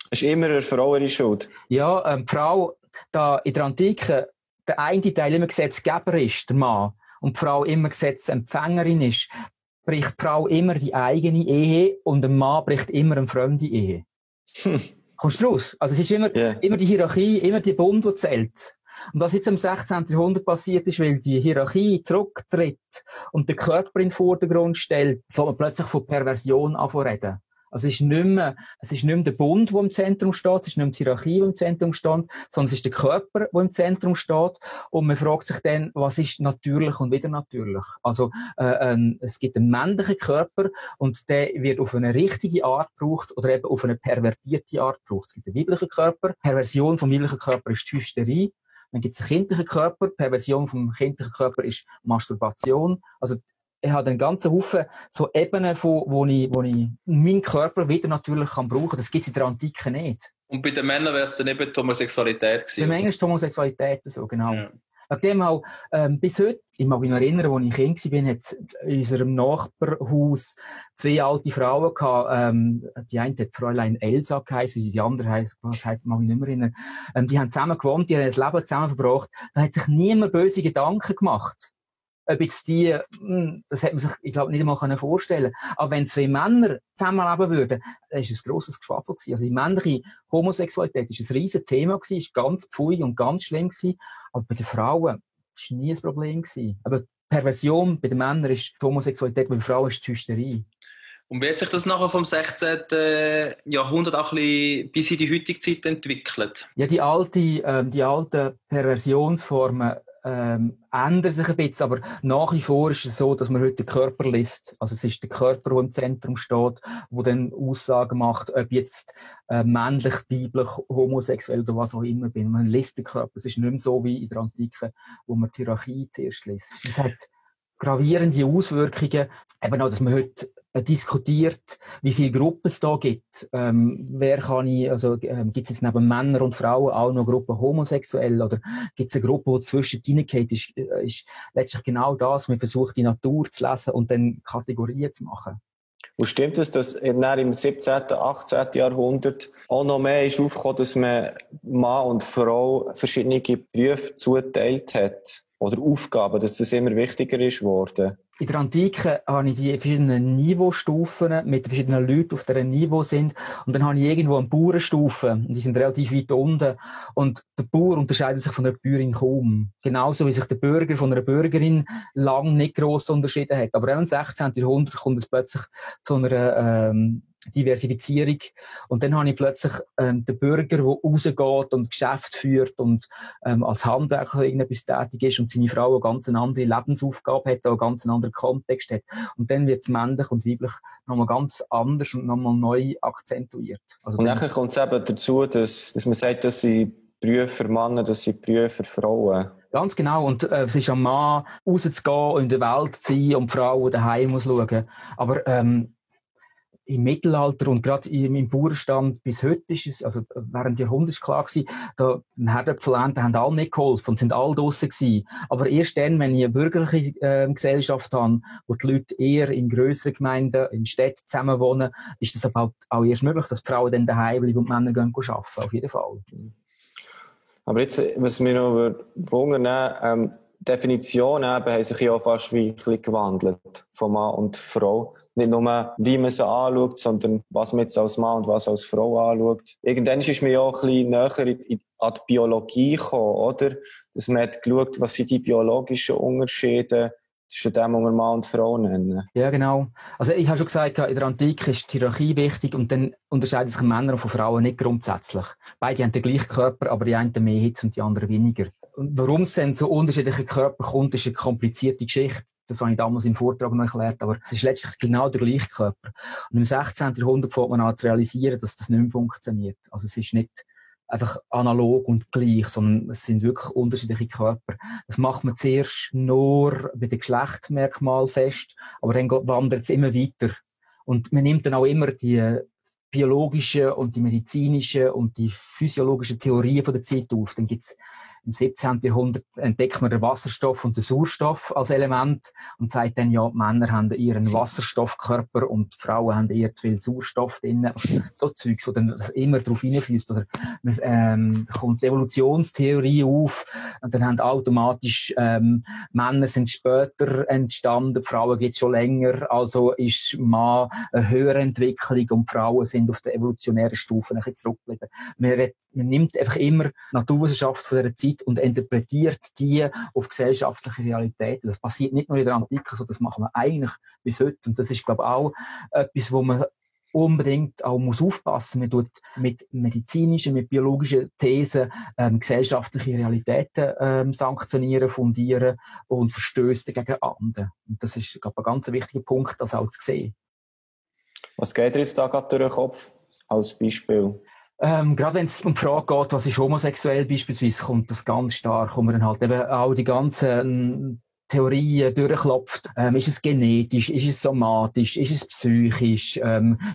Das ist immer eine Frau ihre Schuld. Ja, die Frau, da in der Antike, der eine Teil immer Gesetzgeber ist, der Mann, und die Frau immer Gesetzempfängerin ist, bricht die Frau immer die eigene Ehe und der Mann bricht immer eine fremde Ehe. Kommst du raus? Also es ist immer die Hierarchie, immer die Bund, die zählt. Und was jetzt im 16. Jahrhundert passiert ist, weil die Hierarchie zurücktritt und der Körper in den Vordergrund stellt, fängt man plötzlich von Perversion an zu reden. Also es ist nicht mehr der Bund, der im Zentrum steht, es ist nicht mehr die Hierarchie, die im Zentrum steht, sondern es ist der Körper, der im Zentrum steht. Und man fragt sich dann, was ist natürlich und wieder natürlich? Also es gibt einen männlichen Körper und der wird auf eine richtige Art gebraucht oder eben auf eine pervertierte Art gebraucht. Es gibt einen weiblichen Körper. Perversion vom weiblichen Körper ist die Hysterie. Dann gibt es einen kindlichen Körper. Perversion vom kindlichen Körper ist Masturbation. Also ich habe einen ganzen Haufen so Ebenen, wo ich meinen Körper wieder natürlich brauchen kann. Das gibt es in der Antike nicht. Und bei den Männern wäre es dann eben die Homosexualität gewesen? Bei Männern ist die Homosexualität so, genau. Ja. Nachdem auch bis heute, ich mag mich noch erinnern, als ich Kind war, hat es in unserem Nachbarhaus 2 alte Frauen gehabt. Die eine hat Fräulein Elsa geheißen, die andere heisst, mag ich nicht mehr erinnern. Die haben zusammen gewohnt, die haben das Leben zusammen verbracht. Da hat sich niemand böse Gedanken gemacht. Ob jetzt die, das hätte man sich, ich glaube, nicht einmal vorstellen können. Aber wenn zwei Männer zusammenleben würden, dann ist es ein grosses Geschwafel gewesen. Also die männliche Homosexualität ist ein riesen Thema gewesen, ist ganz pfui und ganz schlimm gewesen. Aber bei den Frauen ist nie ein Problem gewesen. Aber Perversion bei den Männern ist die Homosexualität, bei den Frauen ist die Hysterie. Und wie hat sich das nachher vom 16. Jahrhundert auch ein bisschen bis in die heutige Zeit entwickelt? Ja, die alten Perversionsformen ändern sich ein bisschen, aber nach wie vor ist es so, dass man heute den Körper liest. Also es ist der Körper, der im Zentrum steht, der dann Aussagen macht, ob jetzt männlich, weiblich, homosexuell oder was auch immer bin. Man liest den Körper. Es ist nicht mehr so wie in der Antike, wo man die Hierarchie zuerst liest. Es hat gravierende Auswirkungen, eben auch, dass man heute diskutiert, wie viele Gruppen es da gibt. Wer kann ich, also gibt es jetzt neben Männern und Frauen auch noch Gruppen homosexuell oder gibt es eine Gruppe, die zwischen reingeht, ist letztlich genau das. Man versucht, die Natur zu lesen und dann Kategorien zu machen. Und stimmt es, dass im 17., 18. Jahrhundert auch noch mehr ist aufgekommen, dass man Mann und Frau verschiedene Berufe zuteilt hat? Oder Aufgaben, dass das immer wichtiger ist geworden? In der Antike habe ich die verschiedenen Niveaustufen mit verschiedenen Leuten, die auf diesem Niveau sind. Und dann habe ich irgendwo eine Bauernstufe. Die sind relativ weit unten. Und der Bauer unterscheidet sich von der Bäuerin kaum. Genauso wie sich der Bürger von einer Bürgerin lang nicht gross unterschieden hat. Aber im 16. Jahrhundert kommt es plötzlich zu einer Diversifizierung. Und dann habe ich plötzlich den Bürger, der rausgeht und Geschäft führt und als Handwerker irgendetwas tätig ist und seine Frau eine ganz andere Lebensaufgabe hat, einen ganz anderen Kontext hat. Und dann wird es männlich und weiblich nochmal ganz anders und nochmal neu akzentuiert. Also und nachher kommt es eben dazu, dass man sagt, dass sie Berufe für Männer, dass sie Berufe für Frauen. Ganz genau. Und es ist am Mann, rauszugehen und in der Welt zu sein und die Frau daheim muss schauen. Aber im Mittelalter und gerade im Bauernstand bis heute ist es, also während Jahrhunderts klar gewesen, da im Herdöpfelernten haben alle nicht geholfen und sind alle draussen gewesen. Aber erst dann, wenn ich eine bürgerliche Gesellschaft habe, wo die Leute eher in grösseren Gemeinden, in Städten zusammenwohnen, ist es aber auch erst möglich, dass die Frauen dann daheim bleiben und die Männer gehen arbeiten, auf jeden Fall. Aber jetzt, was mir noch wundern, Definitionen haben sich ja fast wie ein bisschen gewandelt von Mann und Frau. Nicht nur, wie man sie anschaut, sondern was man jetzt als Mann und was als Frau anschaut. Irgendwann ist man ja auch ein bisschen näher an die Biologie gekommen, oder? Dass man hat geschaut, was sind die biologischen Unterschiede zwischen dem, was wir Mann und Frau nennen. Ja, genau. Also ich habe schon gesagt, in der Antike ist die Hierarchie wichtig und dann unterscheiden sich Männer von Frauen nicht grundsätzlich. Beide haben den gleichen Körper, aber die einen mehr Hitze und die anderen weniger. Und warum es dann zu unterschiedlichen Körpern kommt, ist eine komplizierte Geschichte. Das habe ich damals im Vortrag noch erklärt, aber es ist letztlich genau der gleiche Körper. Und im 16. Jahrhundert fängt man an zu realisieren, dass das nicht mehr funktioniert. Also es ist nicht einfach analog und gleich, sondern es sind wirklich unterschiedliche Körper. Das macht man zuerst nur bei den Geschlechtsmerkmalen fest, aber dann wandert es immer weiter. Und man nimmt dann auch immer die biologischen und die medizinischen und die physiologischen Theorien von der Zeit auf. Dann gibt's im 17. Jahrhundert entdeckt man den Wasserstoff und den Sauerstoff als Element und sagt dann, ja, die Männer haben ihren Wasserstoffkörper und die Frauen haben eher zu viel Sauerstoff drin. So Zeugs, wo dann das immer darauf hineinfließt. Oder kommt die Evolutionstheorie auf und dann haben automatisch Männer sind später entstanden, die Frauen gibt es schon länger, also ist Mann eine höhere Entwicklung und die Frauen sind auf der evolutionären Stufe ein bisschen zurückgeblieben. Man nimmt einfach immer Naturwissenschaft von dieser Zeit und interpretiert die auf gesellschaftliche Realitäten. Das passiert nicht nur in der Antike, so das machen wir eigentlich bis heute. Und das ist, glaube ich, auch etwas, wo man unbedingt auch muss aufpassen. Man tut mit medizinischen, mit biologischen Thesen gesellschaftliche Realitäten sanktionieren, fundieren und verstößt gegen andere. Und das ist, glaube ich, ein ganz wichtiger Punkt, das auch zu sehen. Was geht dir jetzt da gerade durch den Kopf als Beispiel? Gerade wenn es um die Frage geht, was ist homosexuell beispielsweise, kommt das ganz stark, wo man dann halt eben auch die ganzen Theorien durchklopft. Ist es genetisch? Ist es somatisch? Ist es psychisch?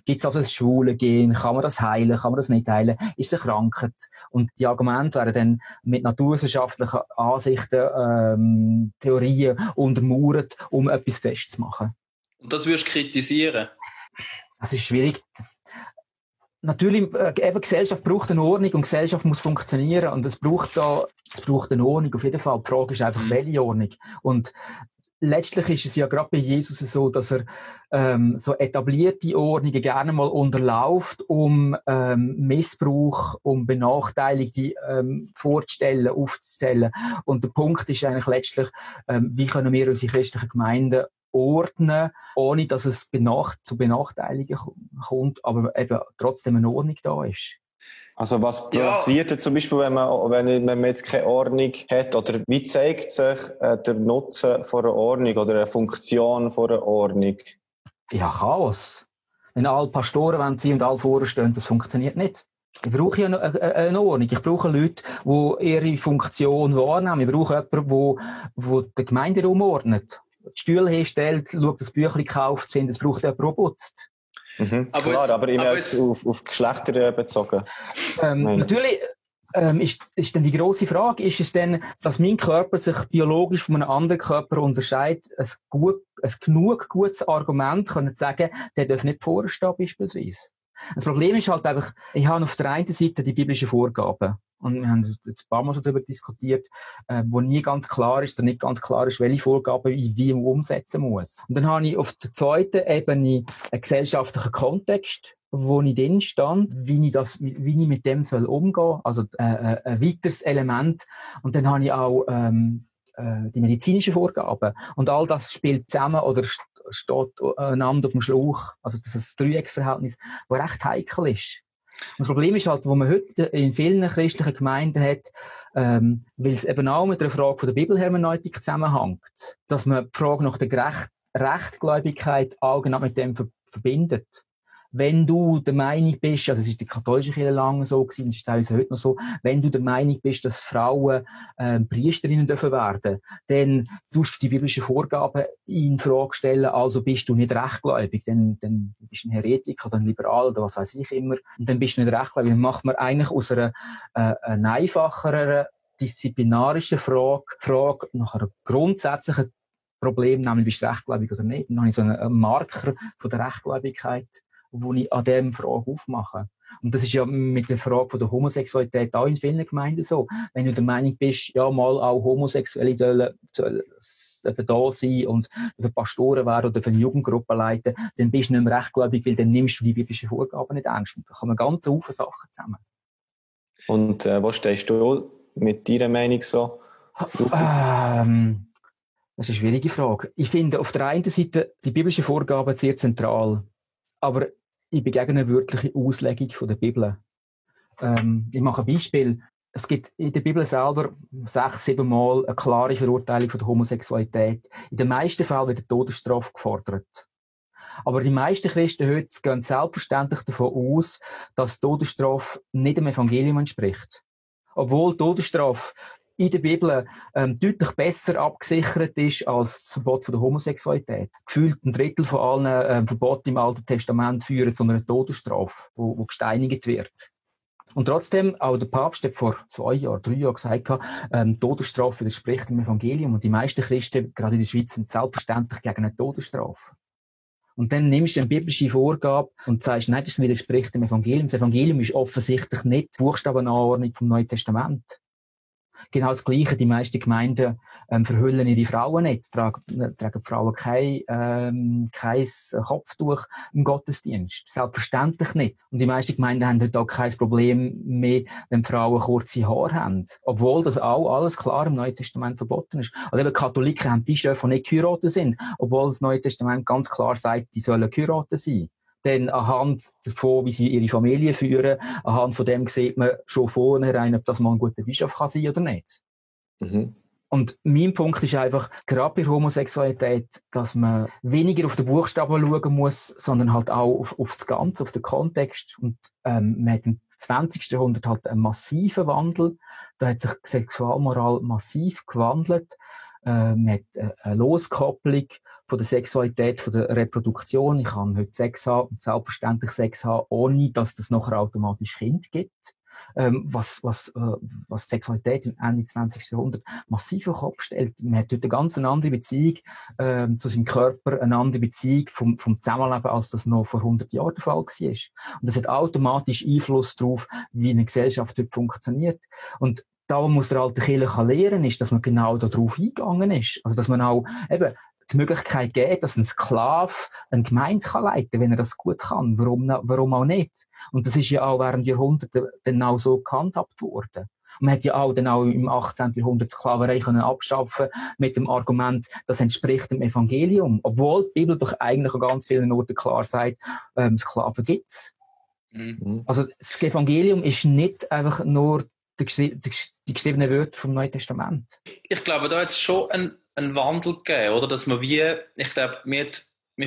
Gibt es also das schwule Gen? Kann man das heilen? Kann man das nicht heilen? Ist es eine Krankheit? Und die Argumente werden dann mit naturwissenschaftlichen Ansichten, Theorien untermauert, um etwas festzumachen. Und das würdest du kritisieren? Das ist schwierig. Natürlich, eben Gesellschaft braucht eine Ordnung und Gesellschaft muss funktionieren und es braucht eine Ordnung auf jeden Fall. Die Frage ist einfach, welche Ordnung. Und letztlich ist es ja gerade bei Jesus so, dass er so etablierte Ordnungen gerne mal unterläuft, um Missbrauch, um Benachteiligte vorzustellen, aufzustellen. Und der Punkt ist eigentlich letztlich, wie können wir unsere christlichen Gemeinden ordnen, ohne dass es zu Benachteiligungen kommt, aber eben trotzdem eine Ordnung da ist. Also was passiert denn zum Beispiel, wenn man jetzt keine Ordnung hat? Oder wie zeigt sich der Nutzen von einer Ordnung oder eine Funktion von einer Ordnung? Ja, Chaos. Wenn alle Pastoren sein und alle vorstehen, das funktioniert nicht. Ich brauche ja eine Ordnung. Ich brauche Leute, die ihre Funktion wahrnehmen. Ich brauche jemanden, der die Gemeinde umordnet. Die Stühle herstellt, schaut, das Büchlein gekauft sind, es braucht jemand, der putzt. Mhm. Klar, aber immer auf Geschlechter bezogen. Natürlich ist dann die grosse Frage, ist es denn, dass mein Körper sich biologisch von einem anderen Körper unterscheidet, ein genug gutes Argument können sagen, der darf nicht vorstehen beispielsweise. Das Problem ist halt einfach, ich habe auf der einen Seite die biblischen Vorgaben. Und wir haben jetzt ein paar Mal schon darüber diskutiert, wo nie ganz klar ist, oder nicht ganz klar ist, welche Vorgaben ich wie umsetzen muss. Und dann habe ich auf der zweiten Ebene einen gesellschaftlichen Kontext, wo ich drin stand, wie ich mit dem soll umgehen. Also, ein weiteres Element. Und dann habe ich auch, die medizinischen Vorgaben. Und all das spielt zusammen oder steht einander auf dem Schlauch. Also, das ist ein Dreiecksverhältnis, das recht heikel ist. Und das Problem ist halt, wo man heute in vielen christlichen Gemeinden hat, weil es eben auch mit der Frage von der Bibelhermeneutik zusammenhängt, dass man die Frage nach der Rechtgläubigkeit auch genau mit dem verbindet. Wenn du der Meinung bist, also es ist die katholische Kirche lange so gewesen, es ist teilweise heute noch so, wenn du der Meinung bist, dass Frauen Priesterinnen dürfen werden, dann tust du die biblischen Vorgaben in Frage stellen, also bist du nicht rechtgläubig, dann bist du ein Heretiker oder ein Liberal oder was weiß ich immer, und dann bist du nicht rechtgläubig. Dann macht man eigentlich aus einer einfacheren, disziplinarischen Frage nach einer grundsätzlichen Problem, nämlich bist du rechtgläubig oder nicht. Dann habe ich so einen Marker von der Rechtgläubigkeit, wo ich an dieser Frage aufmache. Und das ist ja mit der Frage von der Homosexualität auch in vielen Gemeinden so. Wenn du der Meinung bist, ja, mal auch Homosexuelle dürfen da sein und für Pastoren werden oder für eine Jugendgruppe leiten, dann bist du nicht mehr rechtgläubig, weil dann nimmst du die biblischen Vorgaben nicht ernst. Und da kommen ganz viele Sachen zusammen. Und wo stehst du mit deiner Meinung so? Das ist eine schwierige Frage. Ich finde auf der einen Seite die biblischen Vorgaben sehr zentral. Aber ich bin gegen eine wirkliche Auslegung von der Bibel. Ich mache ein Beispiel. Es gibt in der Bibel selber 6-7 Mal eine klare Verurteilung von der Homosexualität. In den meisten Fällen wird die Todesstrafe gefordert. Aber die meisten Christen heute gehen selbstverständlich davon aus, dass die Todesstrafe nicht dem Evangelium entspricht. Obwohl die Todesstrafe in der Bibel deutlich besser abgesichert ist als das Verbot von der Homosexualität. Gefühlt 1/3 von allen Verboten im Alten Testament führen zu einer Todesstrafe, wo gesteinigt wird. Und trotzdem, auch der Papst hat vor 2 Jahren, 3 Jahren gesagt, die Todesstrafe widerspricht dem Evangelium. Und die meisten Christen, gerade in der Schweiz, sind selbstverständlich gegen eine Todesstrafe. Und dann nimmst du eine biblische Vorgabe und sagst, nein, das widerspricht dem Evangelium. Das Evangelium ist offensichtlich nicht die Buchstabenanordnung vom Neuen Testament. Genau das Gleiche. Die meisten Gemeinden verhüllen ihre Frauen nicht. Tragen Frauen kein Kopftuch im Gottesdienst. Selbstverständlich nicht. Und die meisten Gemeinden haben heute auch kein Problem mehr, wenn Frauen kurze Haare haben. Obwohl das auch alles klar im Neuen Testament verboten ist. Oder eben Katholiken haben Bischöfe, die nicht geheiratet sind. Obwohl das Neue Testament ganz klar sagt, die sollen geheiratet sein. Denn anhand davon, wie sie ihre Familie führen, anhand von dem sieht man schon vornherein, ob das mal ein guter Bischof kann sein oder nicht. Mhm. Und mein Punkt ist einfach, gerade bei Homosexualität, dass man weniger auf den Buchstaben schauen muss, sondern halt auch auf das Ganze, auf den Kontext. Und man hat im 20. Jahrhundert halt einen massiven Wandel. Da hat sich die Sexualmoral massiv gewandelt. Man hat eine Loskopplung von der Sexualität, von der Reproduktion. Ich kann heute Sex haben, selbstverständlich Sex haben, ohne dass das nachher automatisch Kind gibt. Was Sexualität im Ende 20. Jahrhundert massiv auf den Kopf stellt. Man hat heute eine ganz andere Beziehung zu seinem Körper, eine andere Beziehung vom Zusammenleben, als das noch vor 100 Jahren der Fall war. Und das hat automatisch Einfluss darauf, wie eine Gesellschaft heute funktioniert. Und da muss der alte Kirche lernen, ist, dass man genau darauf eingegangen ist. Also, dass man auch eben die Möglichkeit gibt, dass ein Sklave eine Gemeinde kann leiten, wenn er das gut kann. Warum auch nicht? Und das ist ja auch während Jahrhunderten dann auch so gehandhabt worden. Man hat ja auch dann auch im 18. Jahrhundert Sklaverei können abschaffen mit dem Argument, das entspricht dem Evangelium. Obwohl die Bibel doch eigentlich an ganz vielen Orten klar sagt, Sklaven gibt's. Mhm. Also das Evangelium ist nicht einfach nur die geschriebenen Wörter vom Neuen Testament. Ich glaube, da hat es schon einen Wandel gegeben, oder? Dass man ich glaube, mir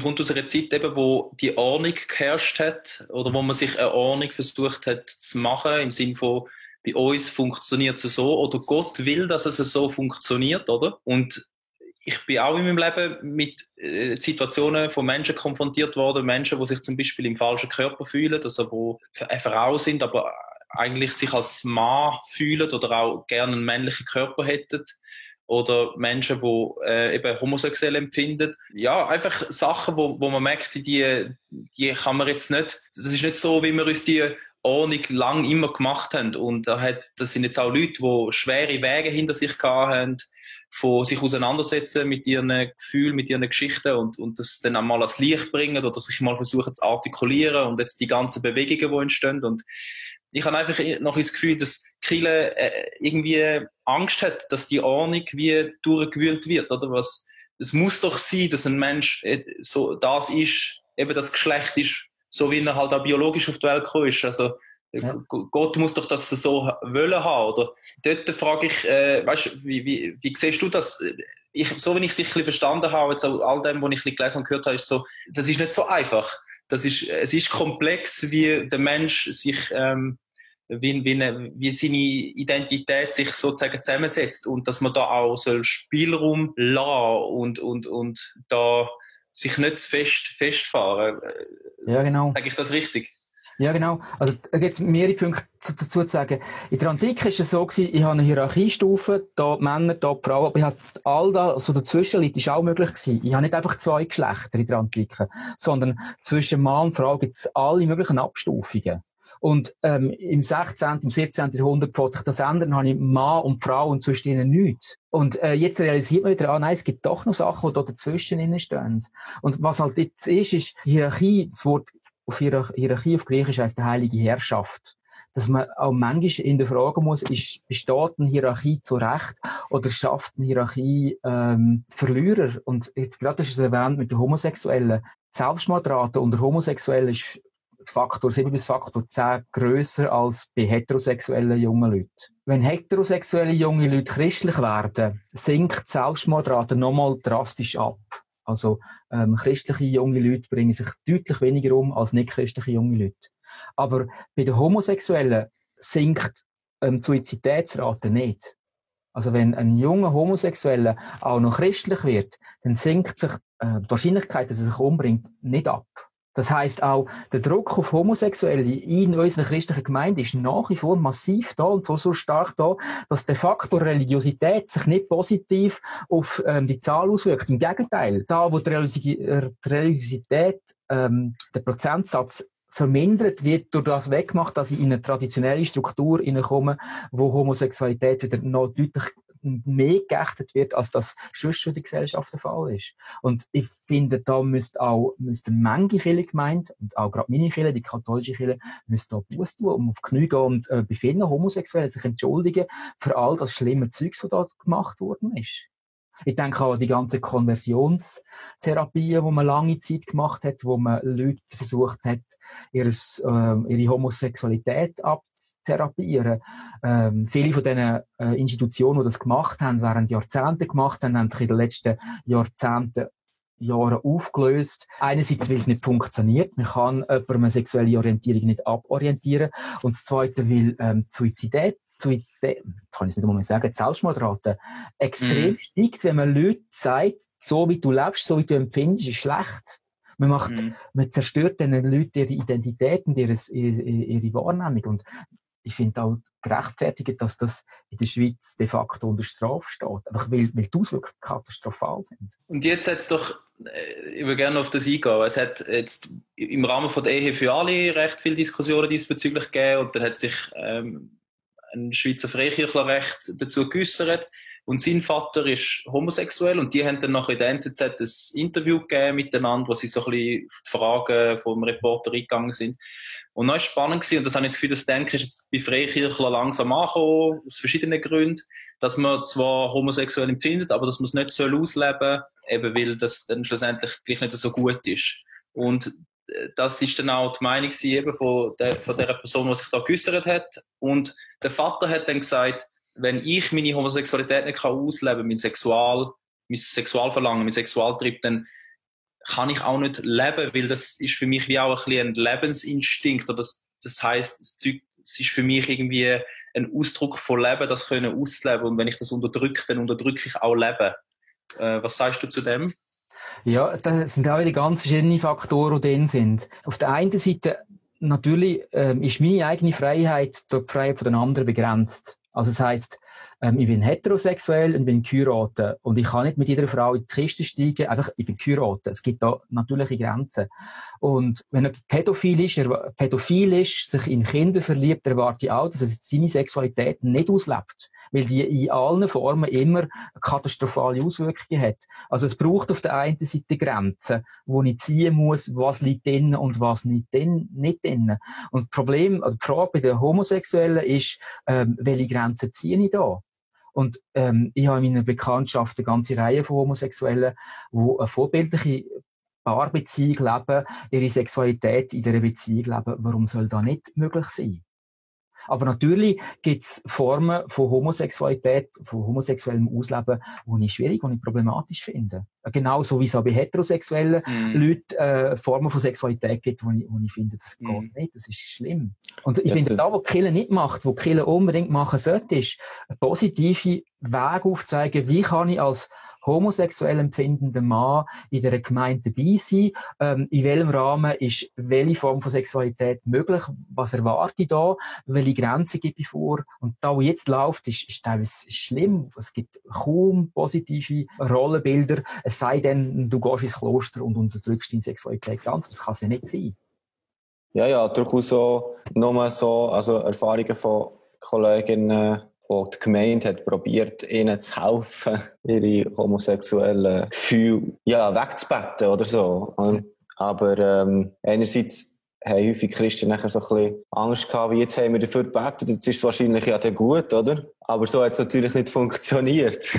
kommt aus einer Zeit eben, wo die Ordnung geherrscht hat, oder wo man sich eine Ordnung versucht hat zu machen, im Sinne von, bei uns funktioniert es so, oder Gott will, dass es so funktioniert, oder? Und ich bin auch in meinem Leben mit Situationen von Menschen konfrontiert worden, Menschen, die sich zum Beispiel im falschen Körper fühlen, also die eine Frau sind, aber eigentlich sich als Mann fühlen oder auch gerne einen männlichen Körper hätten. Oder Menschen, die eben homosexuell empfinden. Ja, einfach Sachen, wo man merkt, die kann man jetzt nicht, das ist nicht so, wie wir uns die Ordnung lang immer gemacht haben. Und das sind jetzt auch Leute, die schwere Wege hinter sich gehabt haben, von sich auseinandersetzen mit ihren Gefühlen, mit ihren Geschichten und das dann einmal ans Licht bringen oder sich mal versuchen zu artikulieren und jetzt die ganzen Bewegungen, die entstehen. Und ich habe einfach noch das Gefühl, dass Kirche irgendwie Angst hat, dass die Ordnung wie durchgewühlt wird, oder was? Es muss doch sein, dass ein Mensch so das ist, eben das Geschlecht ist, so wie er halt auch biologisch auf die Welt gekommen ist. Also ja. Gott muss doch das so wollen haben, oder? Dort frage ich, weißt, wie siehst du das? So wie ich dich ein bisschen verstanden habe, jetzt all dem, was ich ein bisschen gelesen und gehört habe, ist so, das ist nicht so einfach. Es ist komplex, wie der Mensch sich, wie seine Identität sich sozusagen zusammensetzt und dass man da auch so Spielraum lassen und da sich nicht festfahren. Ja, genau. Sage ich das richtig? Ja, genau. Also, da gibt es mehrere Punkte dazu zu sagen. In der Antike war es so gewesen, ich habe eine Hierarchiestufe, da die Männer, da die Frauen, aber ich habe all das, also dazwischen liegt, ist auch möglich gewesen. Ich habe nicht einfach 2 Geschlechter in der Antike, sondern zwischen Mann und Frau gibt es alle möglichen Abstufungen. Und im 16., im 17. Jahrhundert fängt sich das ändern, habe ich Mann und Frau und zwischen ihnen nichts. Und jetzt realisiert man wieder, nein, es gibt doch noch Sachen, die da dazwischen stehen. Und was halt jetzt ist die Hierarchie, das Wort auf Hierarchie auf Griechisch heisst die heilige Herrschaft. Dass man auch manchmal in der Frage muss, besteht eine Hierarchie zu Recht oder schafft eine Hierarchie Verlierer? Und jetzt gerade ist es erwähnt mit den Homosexuellen. Die Selbstmordrate unter Homosexuellen ist Faktor 7 bis Faktor 10 grösser als bei heterosexuellen jungen Leuten. Wenn heterosexuelle junge Leute christlich werden, sinkt die Selbstmordrate nochmal drastisch ab. Also christliche junge Leute bringen sich deutlich weniger um als nicht christliche junge Leute. Aber bei den Homosexuellen sinkt die Suizitätsrate nicht. Also wenn ein junger Homosexueller auch noch christlich wird, dann sinkt sich die Wahrscheinlichkeit, dass er sich umbringt, nicht ab. Das heisst auch, der Druck auf Homosexuelle in unserer christlichen Gemeinde ist nach wie vor massiv da und so stark da, dass der Faktor Religiosität sich nicht positiv auf die Zahl auswirkt. Im Gegenteil, da wo die Religiosität der Prozentsatz vermindert wird, durch das weggemacht, dass ich in eine traditionelle Struktur hineinkomme, wo Homosexualität wieder noch deutlich mehr geächtet wird, als das sonst in der Gesellschaft der Fall ist. Und ich finde, da müsste manche Kirchengemeinde, und auch gerade meine Kirche, die katholische Kirche, müsste da Buße tun, um auf die Knie gehen und bei vielen Homosexuellen sich entschuldigen für all das schlimme Zeugs, was da gemacht worden ist. Ich denke auch an die ganzen Konversionstherapien, die man lange Zeit gemacht hat, wo man Leute versucht hat, ihre Homosexualität abzutherapieren. Viele von diesen Institutionen, die das gemacht haben, während Jahrzehnte gemacht haben sich in den letzten Jahren aufgelöst. Einerseits, weil es nicht funktioniert. Man kann jemandem eine sexuelle Orientierung nicht aborientieren. Und das Zweite, weil jetzt kann ich es nicht einmal sagen, die Selbstmordrate extrem steigt, wenn man Leuten sagt, so wie du lebst, so wie du empfindest, ist schlecht. Man zerstört den Leuten ihre Identität und ihre Wahrnehmung. Und ich finde auch gerechtfertigt, dass das in der Schweiz de facto unter Strafe steht. Einfach weil die Auswirkungen katastrophal sind. Und jetzt hat es doch, ich würde gerne auf das eingehen, es hat jetzt im Rahmen von der Ehe für alle recht viele Diskussionen diesbezüglich gegeben und dann hat sich ein Schweizer Freikirchlerrecht dazu geäussert. Und sein Vater ist homosexuell und die haben dann nachher in der NZZ ein Interview gegeben miteinander, wo sie so ein bisschen auf die Fragen vom Reporter eingegangen sind. Und dann war es spannend gewesen, und das habe ich das Gefühl, das Denken ist jetzt bei Freikirchlern langsam angekommen, aus verschiedenen Gründen, dass man zwar homosexuell empfindet, aber dass man es nicht ausleben soll, eben weil das dann schlussendlich gleich nicht so gut ist. Und das ist dann auch die Meinung eben von der Person, die sich da geäussert hat. Und der Vater hat dann gesagt, wenn ich meine Homosexualität nicht ausleben kann, mein Sexualverlangen, mein Sexualtrieb, dann kann ich auch nicht leben, weil das ist für mich wie auch ein bisschen ein Lebensinstinkt. Oder das heisst, es ist für mich irgendwie ein Ausdruck von Leben, das können ausleben. Und wenn ich das unterdrücke, dann unterdrücke ich auch Leben. Was sagst du zu dem? Ja, das sind auch wieder ganz verschiedene Faktoren, die drin sind. Auf der einen Seite, natürlich, ist meine eigene Freiheit durch die Freiheit der anderen begrenzt. Also das heisst, ich bin heterosexuell und bin geheiratet. Und ich kann nicht mit jeder Frau in die Kiste steigen, einfach, ich bin geheiratet. Es gibt da natürliche Grenzen. Und wenn er pädophil ist, sich in Kinder verliebt, erwarte ich auch, dass er seine Sexualität nicht auslebt. Weil die in allen Formen immer katastrophale Auswirkungen hat. Also es braucht auf der einen Seite Grenzen, wo ich ziehen muss, was liegt drin und was nicht drin. Und die Frage bei den Homosexuellen ist, welche Grenzen ziehe ich da? Und ich habe in meiner Bekanntschaft eine ganze Reihe von Homosexuellen, die eine vorbildliche Paarbeziehung leben, ihre Sexualität in dieser Beziehung leben. Warum soll das nicht möglich sein? Aber natürlich gibt es Formen von Homosexualität, von homosexuellem Ausleben, die ich schwierig und problematisch finde. Genauso wie es auch bei heterosexuellen Leuten Formen von Sexualität gibt, wo ich finde, das geht nicht, das ist schlimm. Und ich finde, da, wo die Kirche nicht macht, wo die Kirche unbedingt machen sollte, ist einen positiven Weg aufzeigen, wie kann ich als homosexuell empfindender Mann in der Gemeinde dabei sein, in welchem Rahmen ist welche Form von Sexualität möglich, was erwarte ich da, welche Grenzen gebe ich vor, und da, wo jetzt läuft, ist teilweise schlimm, es gibt kaum positive Rollenbilder, es sei denn, du gehst ins Kloster und unterdrückst deine Sexualität ganz, das kann es ja nicht sein. Ja, durchaus so, nur so, also Erfahrungen von Kolleginnen, wo die Gemeinde hat probiert, ihnen zu helfen, ihre homosexuellen Gefühle wegzubetten oder so. Aber einerseits haben häufig Christen nachher so ein bisschen Angst gehabt, wie jetzt haben wir dafür gebetet, jetzt ist es wahrscheinlich ja dann gut, oder? Aber so hat es natürlich nicht funktioniert.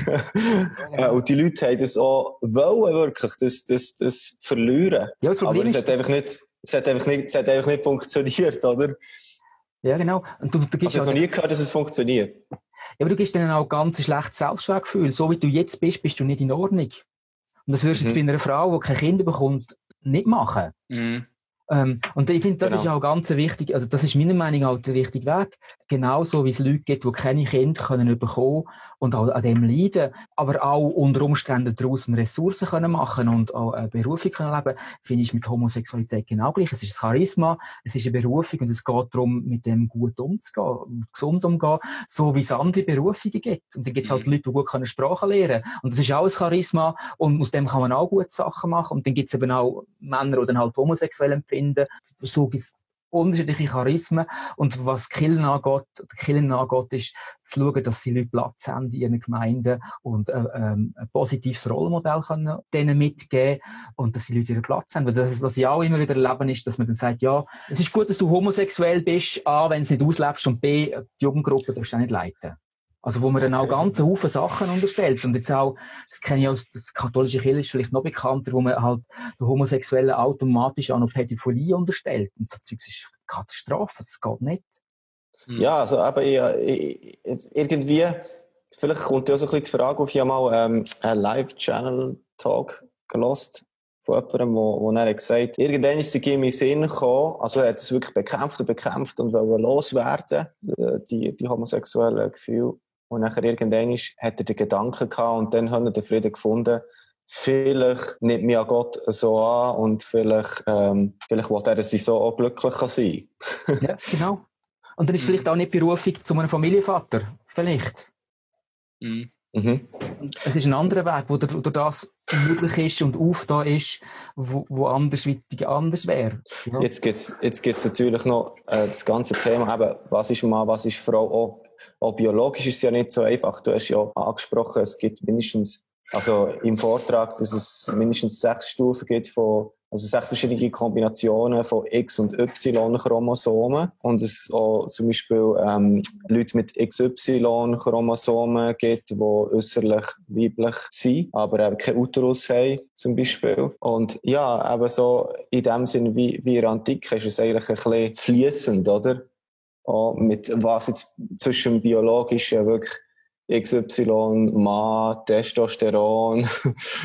Und die Leute haben das auch wollen, wirklich, das verlieren. Ja, aber es hat einfach nicht funktioniert, oder? Ja, genau. Und du gibst noch nie gehört, dass es funktioniert. Ja, aber du gibst dann auch ganz ein schlechtes Selbstwertgefühl. So wie du jetzt bist, bist du nicht in Ordnung. Und das wirst du jetzt bei einer Frau, die keine Kinder bekommt, nicht machen. Und ich finde, das ist auch ganz wichtig, also das ist meiner Meinung nach auch der richtige Weg. Genauso wie es Leute gibt, die keine Kinder können bekommen und auch an dem leiden, aber auch unter Umständen daraus Ressourcen können machen und auch eine Berufung können leben, finde ich mit Homosexualität genau gleich. Es ist ein Charisma, es ist eine Berufung und es geht darum, mit dem gut umzugehen, gesund umzugehen, so wie es andere Berufungen gibt. Und dann gibt es halt Leute, die gut können Sprachen lernen. Und das ist auch ein Charisma und aus dem kann man auch gute Sachen machen. Und dann gibt es eben auch Männer, die dann halt homosexuell empfinden. So gibt es unterschiedliche Charismen. Und was die Kirche angeht, ist zu schauen, dass die Leute Platz haben in ihren Gemeinden und ein positives Rollenmodell können denen mitgeben und dass die Leute ihren Platz haben. Weil das, was ich auch immer wieder erlebe, ist, dass man dann sagt, ja, es ist gut, dass du homosexuell bist, A, wenn du es nicht auslebst, und B, die Jugendgruppe darfst du auch nicht leiten. Also, wo man dann auch ganze Haufen Sachen unterstellt. Und jetzt auch, das kenne ich aus der katholischen Kirche, ist vielleicht noch bekannter, wo man halt den Homosexuellen automatisch auch noch Pädophilie unterstellt. Und so Zeugs ist Katastrophe, das geht nicht. Ja, also aber irgendwie, vielleicht kommt ja so ein bisschen die Frage auf, ich habe mal einen Live-Channel-Talk gelost von jemandem, wo er gesagt hat, irgendwann ist es in meinen Sinn gekommen, also er hat es wirklich bekämpft und wollte loswerden, die homosexuellen Gefühle. Und nachher irgendwann hat er den Gedanken gehabt und dann hat er den Frieden gefunden, vielleicht nimmt mich ja Gott so an und vielleicht will er, dass ich so auch glücklich sein kann. Ja, genau. Und dann ist vielleicht auch nicht Berufung zu einem Familienvater. Vielleicht. Es ist ein anderer Weg, wo durch das möglich ist und aufgetan ist, wo anders wäre. Ja. Jetzt gibt's natürlich noch das ganze Thema, eben, was ist Mann, was ist Frau, auch auch biologisch ist es ja nicht so einfach. Du hast ja angesprochen, es gibt mindestens, also im Vortrag, dass es mindestens 6 Stufen gibt also 6 verschiedene Kombinationen von X- und Y-Chromosomen. Und es auch zum Beispiel Leute mit XY-Chromosomen gibt, die äußerlich weiblich sind, aber eben keinen Uterus haben, zum Beispiel. Und ja, eben so in dem Sinne wie in der Antike ist es eigentlich ein bisschen fließend, oder? Auch mit was jetzt zwischen biologischen wirklich XY, Mann, Testosteron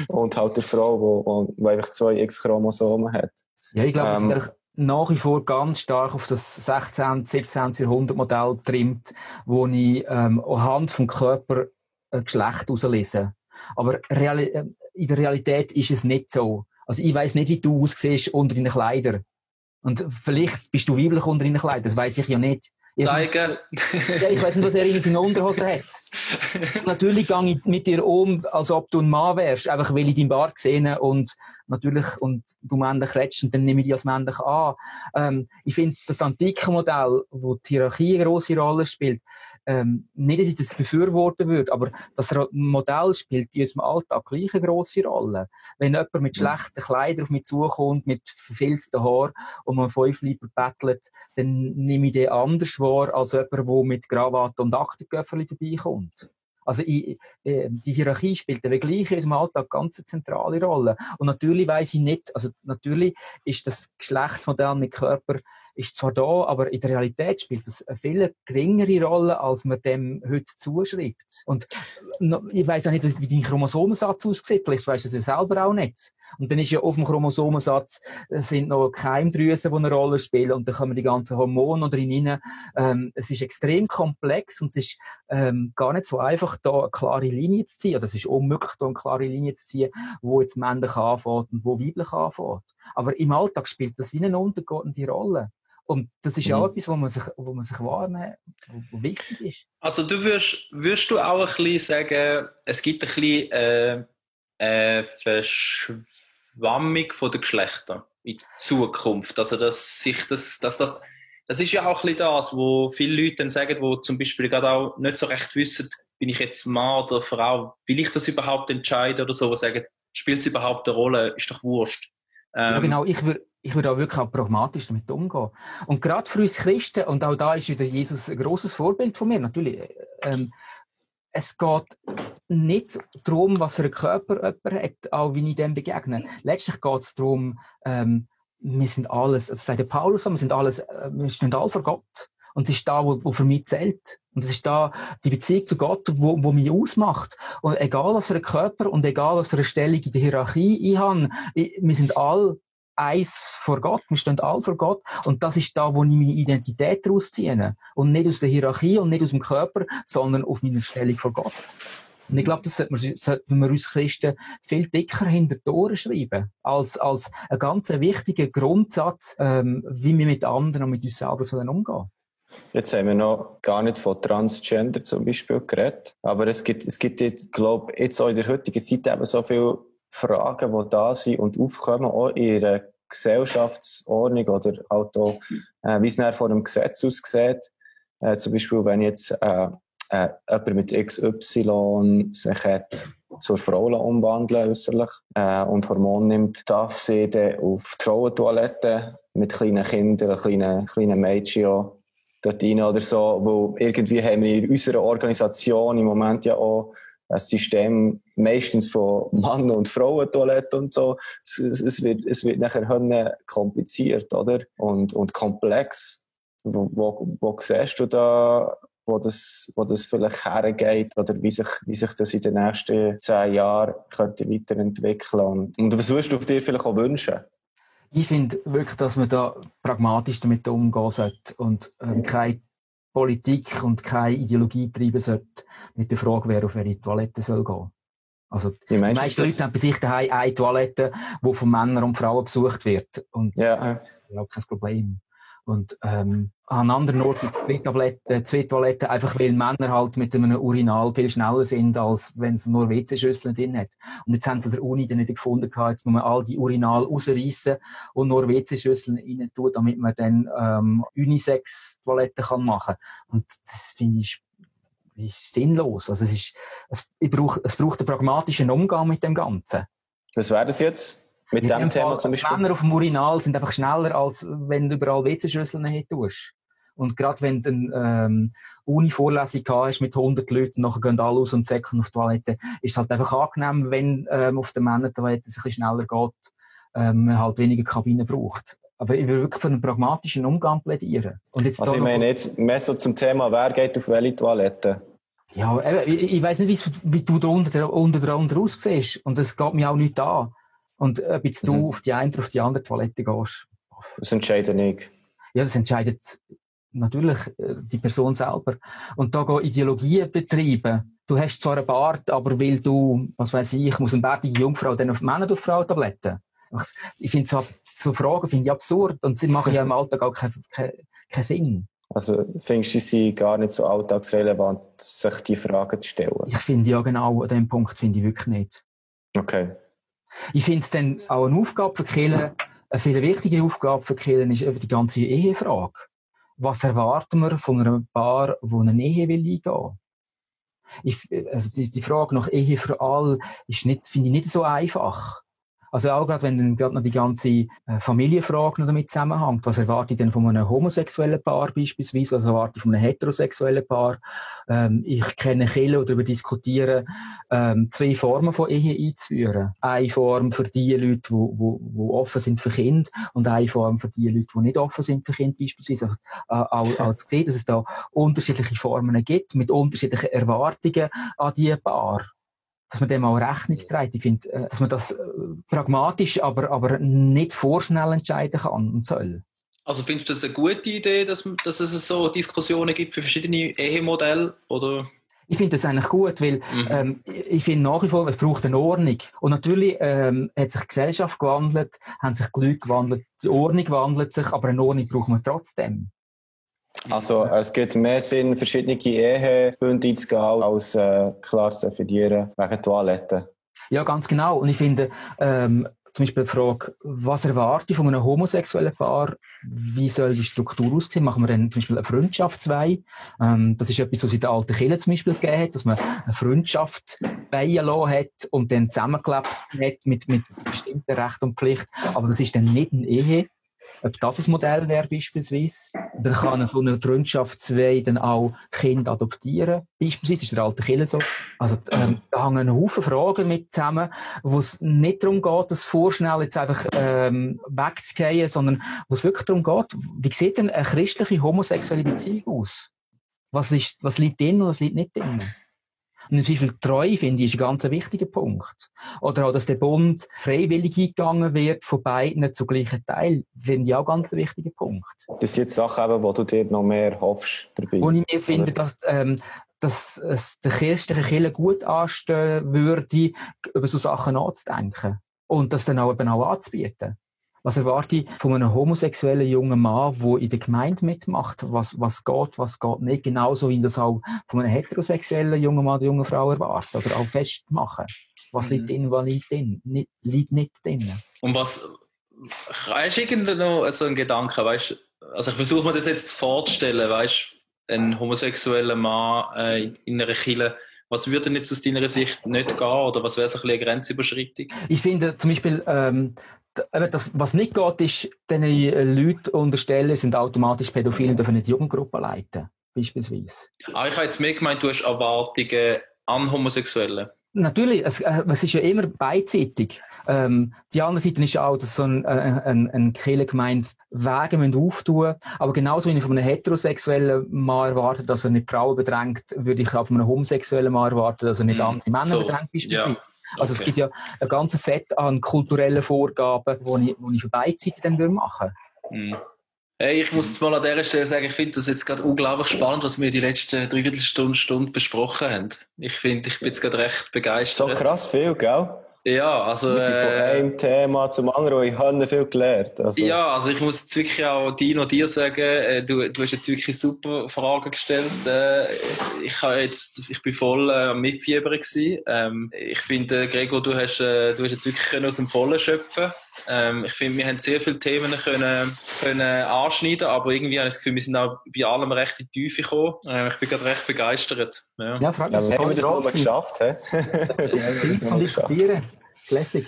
und halt der Frau, die einfach 2 X-Chromosomen hat. Ja, ich glaube, es ist eigentlich nach wie vor ganz stark auf das 16., 17. Jahrhundert Modell trimmt, wo ich anhand vom Körper ein Geschlecht herauslese. Aber in der Realität ist es nicht so. Also ich weiss nicht, wie du aussiehst unter deinen Kleidern. Und vielleicht bist du weiblich unter deinen Kleidern, das weiss ich ja nicht. Zeigen. Ja, ich weiss nicht, was er in seiner Unterhose hat. Natürlich gehe ich mit dir um, als ob du ein Mann wärst, einfach weil ich deinen Bart sehe und du männlich redest und dann nehme ich dich als männlich an. Ich finde, das antike Modell, wo die Hierarchie eine grosse Rolle spielt, nicht, dass ich das befürworten würde, aber das Modell spielt in unserem Alltag gleich eine grosse Rolle. Wenn jemand mit schlechten Kleidern auf mich zukommt, mit verfilzten Haaren und man 5 Lieber bettelt, dann nehme ich den anders wahr, als jemand, der mit Krawatte und Aktenköfferli vorbeikommt. Also die Hierarchie spielt aber gleich in unserem Alltag ganz eine zentrale Rolle. Und natürlich weiss ich nicht, also natürlich ist das Geschlechtsmodell mit Körper ist zwar da, aber in der Realität spielt das eine viel geringere Rolle, als man dem heute zuschreibt. Und ich weiss auch nicht, wie dein Chromosomensatz aussieht. Vielleicht weisst du das ja selber auch nicht. Und dann ist ja auf dem Chromosomensatz sind noch Keimdrüsen, die eine Rolle spielen, und dann kommen die ganzen Hormone da rein. Es ist extrem komplex und es ist gar nicht so einfach, da eine klare Linie zu ziehen. Oder es ist unmöglich, da eine klare Linie zu ziehen, wo jetzt männlich anfängt und wo weiblich anfängt. Aber im Alltag spielt das wie eine untergeordnete Rolle. Und das ist ja auch etwas, wo man sich wahrnehmen, wo wichtig ist. Also würdest du auch ein bisschen sagen, es gibt ein bisschen Verschwammung von den Geschlechtern in Zukunft. Also das ist ja auch ein bisschen das, wo viele Leute dann sagen, wo zum Beispiel gerade auch nicht so recht wissen, bin ich jetzt Mann oder Frau, will ich das überhaupt entscheiden oder so, wo sagen, spielt es überhaupt eine Rolle, ist doch wurscht. Ja, genau, ich würde auch wirklich auch pragmatisch damit umgehen. Und gerade für uns Christen, und auch da ist wieder Jesus ein grosses Vorbild von mir, natürlich, es geht nicht darum, was für einen Körper jemand hat, auch wie ich dem begegne. Letztlich geht es darum, wir sind alles, das sagt der Paulus, wir stehen alle vor Gott. Und es ist da, wo für mich zählt. Und es ist da die Beziehung zu Gott, wo mich ausmacht. Und egal was für einen Körper und egal was für eine Stellung in der Hierarchie ich habe, wir sind alle eins vor Gott, wir stehen alle vor Gott, und das ist da, wo ich meine Identität daraus ziehe. Und nicht aus der Hierarchie und nicht aus dem Körper, sondern auf meiner Stellung vor Gott. Und ich glaube, das sollten wir uns Christen viel dicker hinter die Ohren schreiben, als ein ganz wichtiger Grundsatz, wie wir mit anderen und mit uns selber umgehen. Jetzt haben wir noch gar nicht von Transgender zum Beispiel geredet, aber es gibt jetzt, glaube ich, jetzt auch in der heutigen Zeit eben so viele Fragen, die da sind und aufkommen, auch in ihrer Gesellschaftsordnung oder halt auch, wie es dann vor dem Gesetz aussieht. Zum Beispiel, wenn jetzt jemand mit XY sich hat zur Frau umwandeln äußerlich und Hormone nimmt, darf sie dann auf die Frauentoilette mit kleinen Kindern, kleinen Mädchen dort rein oder so, wo irgendwie haben wir in unserer Organisation im Moment ja auch ein System meistens von Mann- und Frauentoiletten und so. Es wird nachher kompliziert, oder? Und komplex. Wo siehst du da, wo das vielleicht hergeht oder wie sich das in den nächsten 10 Jahren könnte weiterentwickeln? Und was würdest du dir vielleicht auch wünschen? Ich finde wirklich, dass man da pragmatisch damit umgehen sollte und keine Politik und keine Ideologie treiben sollte mit der Frage, wer auf welche Toilette soll gehen. Also, die meisten Leute haben bei sich daheim eine Toilette, die von Männern und Frauen besucht wird. Und ja, kein Problem. Und an anderen Orten zwei Toiletten, einfach weil Männer halt mit einem Urinal viel schneller sind, als wenn es nur WC-Schüsseln drin hat. Und jetzt haben sie der Uni dann nicht gefunden, jetzt muss man all die Urinal rausreißen und nur WC-Schüsseln rein tun, damit man dann Unisex-Toiletten machen kann. Und das finde ich ist sinnlos. Also es braucht einen pragmatischen Umgang mit dem Ganzen. Was wäre das jetzt? Mit dem Thema zum Beispiel? Männer auf dem Urinal sind einfach schneller, als wenn du überall WC-Schüsseln hin tust. Und gerade wenn du eine Uni-Vorlesung hast mit 100 Leuten, nachher gehen alle aus und säckeln auf die Toilette, ist es halt einfach angenehm, wenn auf der Männertoilette es ein bisschen schneller geht, man halt weniger Kabinen braucht. Aber ich will wirklich für einen pragmatischen Umgang plädieren. Und jetzt also ich meine jetzt mehr so zum Thema, wer geht auf welche Toilette? Ja, ich weiss nicht, wie du da unten aussiehst. Und es geht mir auch nicht an. Und ob jetzt du auf die eine oder auf die andere Toilette gehst. Das entscheide ich. Ja, das entscheidet natürlich die Person selber. Und da gehen Ideologien betreiben. Du hast zwar einen Bart, aber weil du, was weiss ich, muss eine bärtige Jungfrau dann auf Männer- auf Frau-Tabletten. Ich finde so Fragen finde ich absurd und sie machen ja im Alltag auch keinen Sinn. Also findest du sie gar nicht so alltagsrelevant, sich die Fragen zu stellen? Ich finde ja genau an dem Punkt finde ich wirklich nicht. Okay. Ich finde es dann auch eine Aufgabe für Kirchen, eine viel wichtige Aufgabe für Kirchen ist eben die ganze Ehefrage. Was erwarten wir von einem Paar, das eine Ehe will eingehen? Also die Frage nach Ehe für alle finde ich nicht so einfach. Also auch gerade, wenn dann gerade noch die ganze Familienfrage noch damit zusammenhängt. Was erwarte ich denn von einem homosexuellen Paar beispielsweise? Was erwarte ich von einem heterosexuellen Paar? Ich kenne Kirchen, die darüber diskutieren, 2 Formen von Ehe einzuführen. Eine Form für die Leute, die offen sind für Kinder und eine Form für die Leute, die nicht offen sind für Kinder beispielsweise. Auch zu sehen, dass es da unterschiedliche Formen gibt, mit unterschiedlichen Erwartungen an diese Paar. Dass man dem auch Rechnung trägt. Ich finde, dass man das pragmatisch, aber nicht vorschnell entscheiden kann und soll. Also findest du das eine gute Idee, dass es so Diskussionen gibt für verschiedene Ehemodelle? Oder? Ich finde das eigentlich gut, weil ich finde nach wie vor, es braucht eine Ordnung. Und natürlich hat sich die Gesellschaft gewandelt, haben sich die Leute gewandelt, die Ordnung wandelt sich, aber eine Ordnung braucht man trotzdem. Also es gibt mehr Sinn, verschiedene Ehebünde zu gehen, als klar zu definieren wegen Toiletten. Ja, ganz genau. Und ich finde, zum Beispiel die Frage, was erwarte ich von einem homosexuellen Paar? Wie soll die Struktur aussehen? Machen wir dann zum Beispiel eine Freundschaftsweihe? Das ist etwas, was es in der alten Kirche zum Beispiel gegeben hat, dass man eine Freundschaft weihen lassen hat und dann zusammengelebt hat mit bestimmten Rechten und Pflichten. Aber das ist dann nicht eine Ehe. Ob das ein Modell wäre beispielsweise. Dann kann so eine Freundschaftsweihe dann auch Kinder adoptieren. Beispielsweise ist der alte Kirche so. Also da hängen ein Haufen Fragen mit zusammen, wo es nicht darum geht, das vorschnell jetzt einfach wegzugehen, sondern wo es wirklich darum geht, wie sieht denn eine christliche homosexuelle Beziehung aus? Was liegt drin und was liegt nicht drin? Und wie viel Treue, finde ich, ist ein ganz wichtiger Punkt. Oder auch, dass der Bund freiwillig eingegangen wird von beiden zu gleichen Teil, finde ich auch ein ganz wichtiger Punkt. Das sind jetzt Sachen, wo du dir noch mehr hoffst dabei. Und ich mir finde, dass es der christlichen Kirche gut anstehen würde, über so Sachen nachzudenken. Und das dann auch eben auch anzubieten. Was erwarte ich von einem homosexuellen jungen Mann, der in der Gemeinde mitmacht? Was geht nicht? Genauso wie das auch von einem heterosexuellen jungen Mann oder jungen Frau erwartet. Oder auch festmachen. Was liegt drin, was liegt drin? Liegt nicht drin. Und was, hast du noch so einen Gedanken, weißt, also ich versuche mir das jetzt vorzustellen, weißt, ein homosexueller Mann in einer Kirche, was würde denn jetzt aus deiner Sicht nicht gehen? Oder was wäre so ein bisschen eine Grenzüberschreitung? Ich finde zum Beispiel, das, was nicht geht, ist, den Leute unterstellen, sind automatisch Pädophile und dürfen nicht Jugendgruppen leiten, beispielsweise. Ich habe jetzt mehr gemeint, du hast Erwartungen an Homosexuelle. Natürlich, es ist ja immer beidseitig. Die andere Seite ist ja auch, dass so ein Kirchengemeinde Wege auftun müssen. Aber genauso wie ich von einem heterosexuellen Mann erwarte, dass er nicht Frauen bedrängt, würde ich auch von einem homosexuellen Mann erwarten, dass er nicht andere Männer bedrängt, beispielsweise. Ja. Also es gibt ja ein ganzes Set an kulturellen Vorgaben, die ich für beide Seiten dann machen würde. Hey, ich muss jetzt mal an dieser Stelle sagen, ich finde das jetzt gerade unglaublich spannend, was wir die letzten Dreiviertelstunde besprochen haben. Ich bin jetzt gerade recht begeistert. So krass viel, gell? Ja, also... Wir sind von einem Thema zum anderen und ich habe viel gelernt. Also. Ja, also ich muss jetzt wirklich auch dir sagen, du hast jetzt wirklich super Fragen gestellt. Ich bin voll am Mitfiebern gewesen. Ich finde, Gregor, du hast jetzt wirklich aus dem Vollen schöpfen. Ich finde, wir haben sehr viele Themen können anschneiden, aber irgendwie habe ich das Gefühl, wir sind auch bei allem recht in die Tiefe gekommen. Ich bin gerade recht begeistert. Ja, frag mich. Ja, haben wir das noch geschafft, hä? Viel zum Diskutieren. Classic.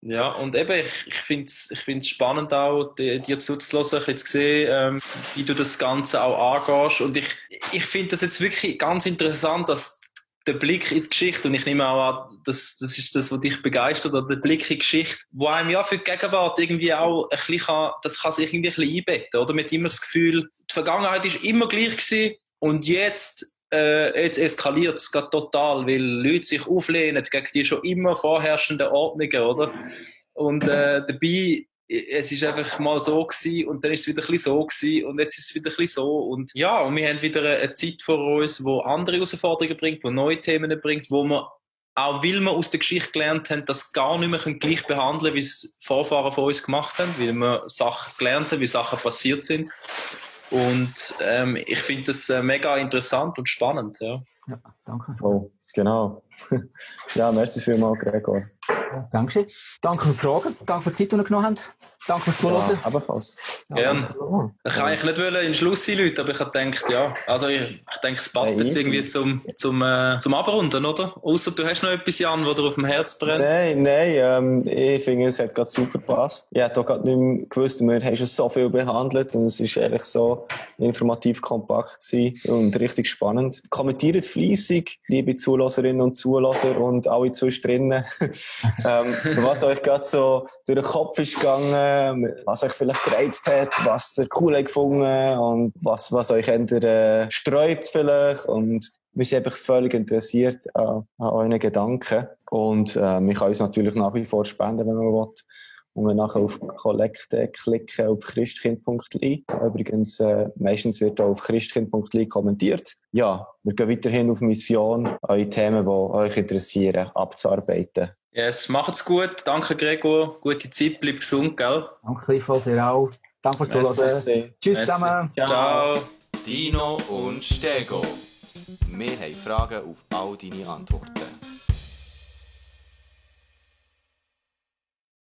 Ja, und eben, ich finde es spannend auch, dir zuzuhören, ein bisschen zu sehen, wie du das Ganze auch angehst. Und ich finde das jetzt wirklich ganz interessant, dass der Blick in die Geschichte, und ich nehme auch an, das ist das, was dich begeistert, oder der Blick in die Geschichte, wo einem ja für die Gegenwart irgendwie auch ein bisschen das kann sich irgendwie ein bisschen einbetten, oder? Man hat immer das Gefühl, die Vergangenheit ist immer gleich gewesen, und jetzt eskaliert es gerade total, weil Leute sich auflehnen gegen die schon immer vorherrschenden Ordnungen, oder? Und dabei, es ist einfach mal so gewesen, und dann ist es wieder ein bisschen so gewesen, und jetzt ist es wieder ein bisschen so, und ja, und wir haben wieder eine Zeit vor uns, wo andere Herausforderungen bringt, wo neue Themen bringt, wo wir auch, weil wir aus der Geschichte gelernt haben, das gar nicht mehr gleich behandeln, wie es Vorfahren von uns gemacht haben, weil wir Sachen gelernt haben, wie Sachen passiert sind. Und ich finde das mega interessant und spannend. Ja, danke. Oh, genau. Ja, merci vielmals, Gregor. Ja, danke. Danke für die Fragen, danke für die Zeit, die ihr genommen habt. Danke fürs Zuhören. Ja, ebenfalls. Gerne. Ich kann eigentlich nicht in den Schluss einläuten, aber ich habe gedacht, ja, also ich denke, es passt jetzt irgendwie zum Abrunden, oder? Ausser du hast noch etwas, Jan, was dir auf dem Herz brennt. Nein, ich finde, es hat gerade super gepasst. Ich hätte auch gerade nicht mehr gewusst, wir haben schon so viel behandelt und es ist ehrlich so informativ kompakt gewesen und richtig spannend. Kommentiert fleissig, liebe Zuhörerinnen und Zuhörer und alle zwischendrin, was euch gerade so durch den Kopf ist gegangen, was euch vielleicht gereizt hat, was ihr cool gefunden und was euch eher sträubt vielleicht, und wir sind einfach völlig interessiert an euren Gedanken, und man kann uns natürlich nach wie vor spenden, wenn man will, und wir nachher auf Kollekte klicken auf christkind.li. Übrigens, meistens wird auch auf christkind.li kommentiert. Ja, wir gehen weiterhin auf Mission, eure Themen, die euch interessieren, abzuarbeiten. Yes, macht's gut. Danke, Gregor. Gute Zeit, bleib gesund, gell? Danke gleichfalls, ihr auch. Danke fürs Zuhören. Tschüss zusammen. Ciao. Dino und Stego. Wir haben Fragen auf all deine Antworten.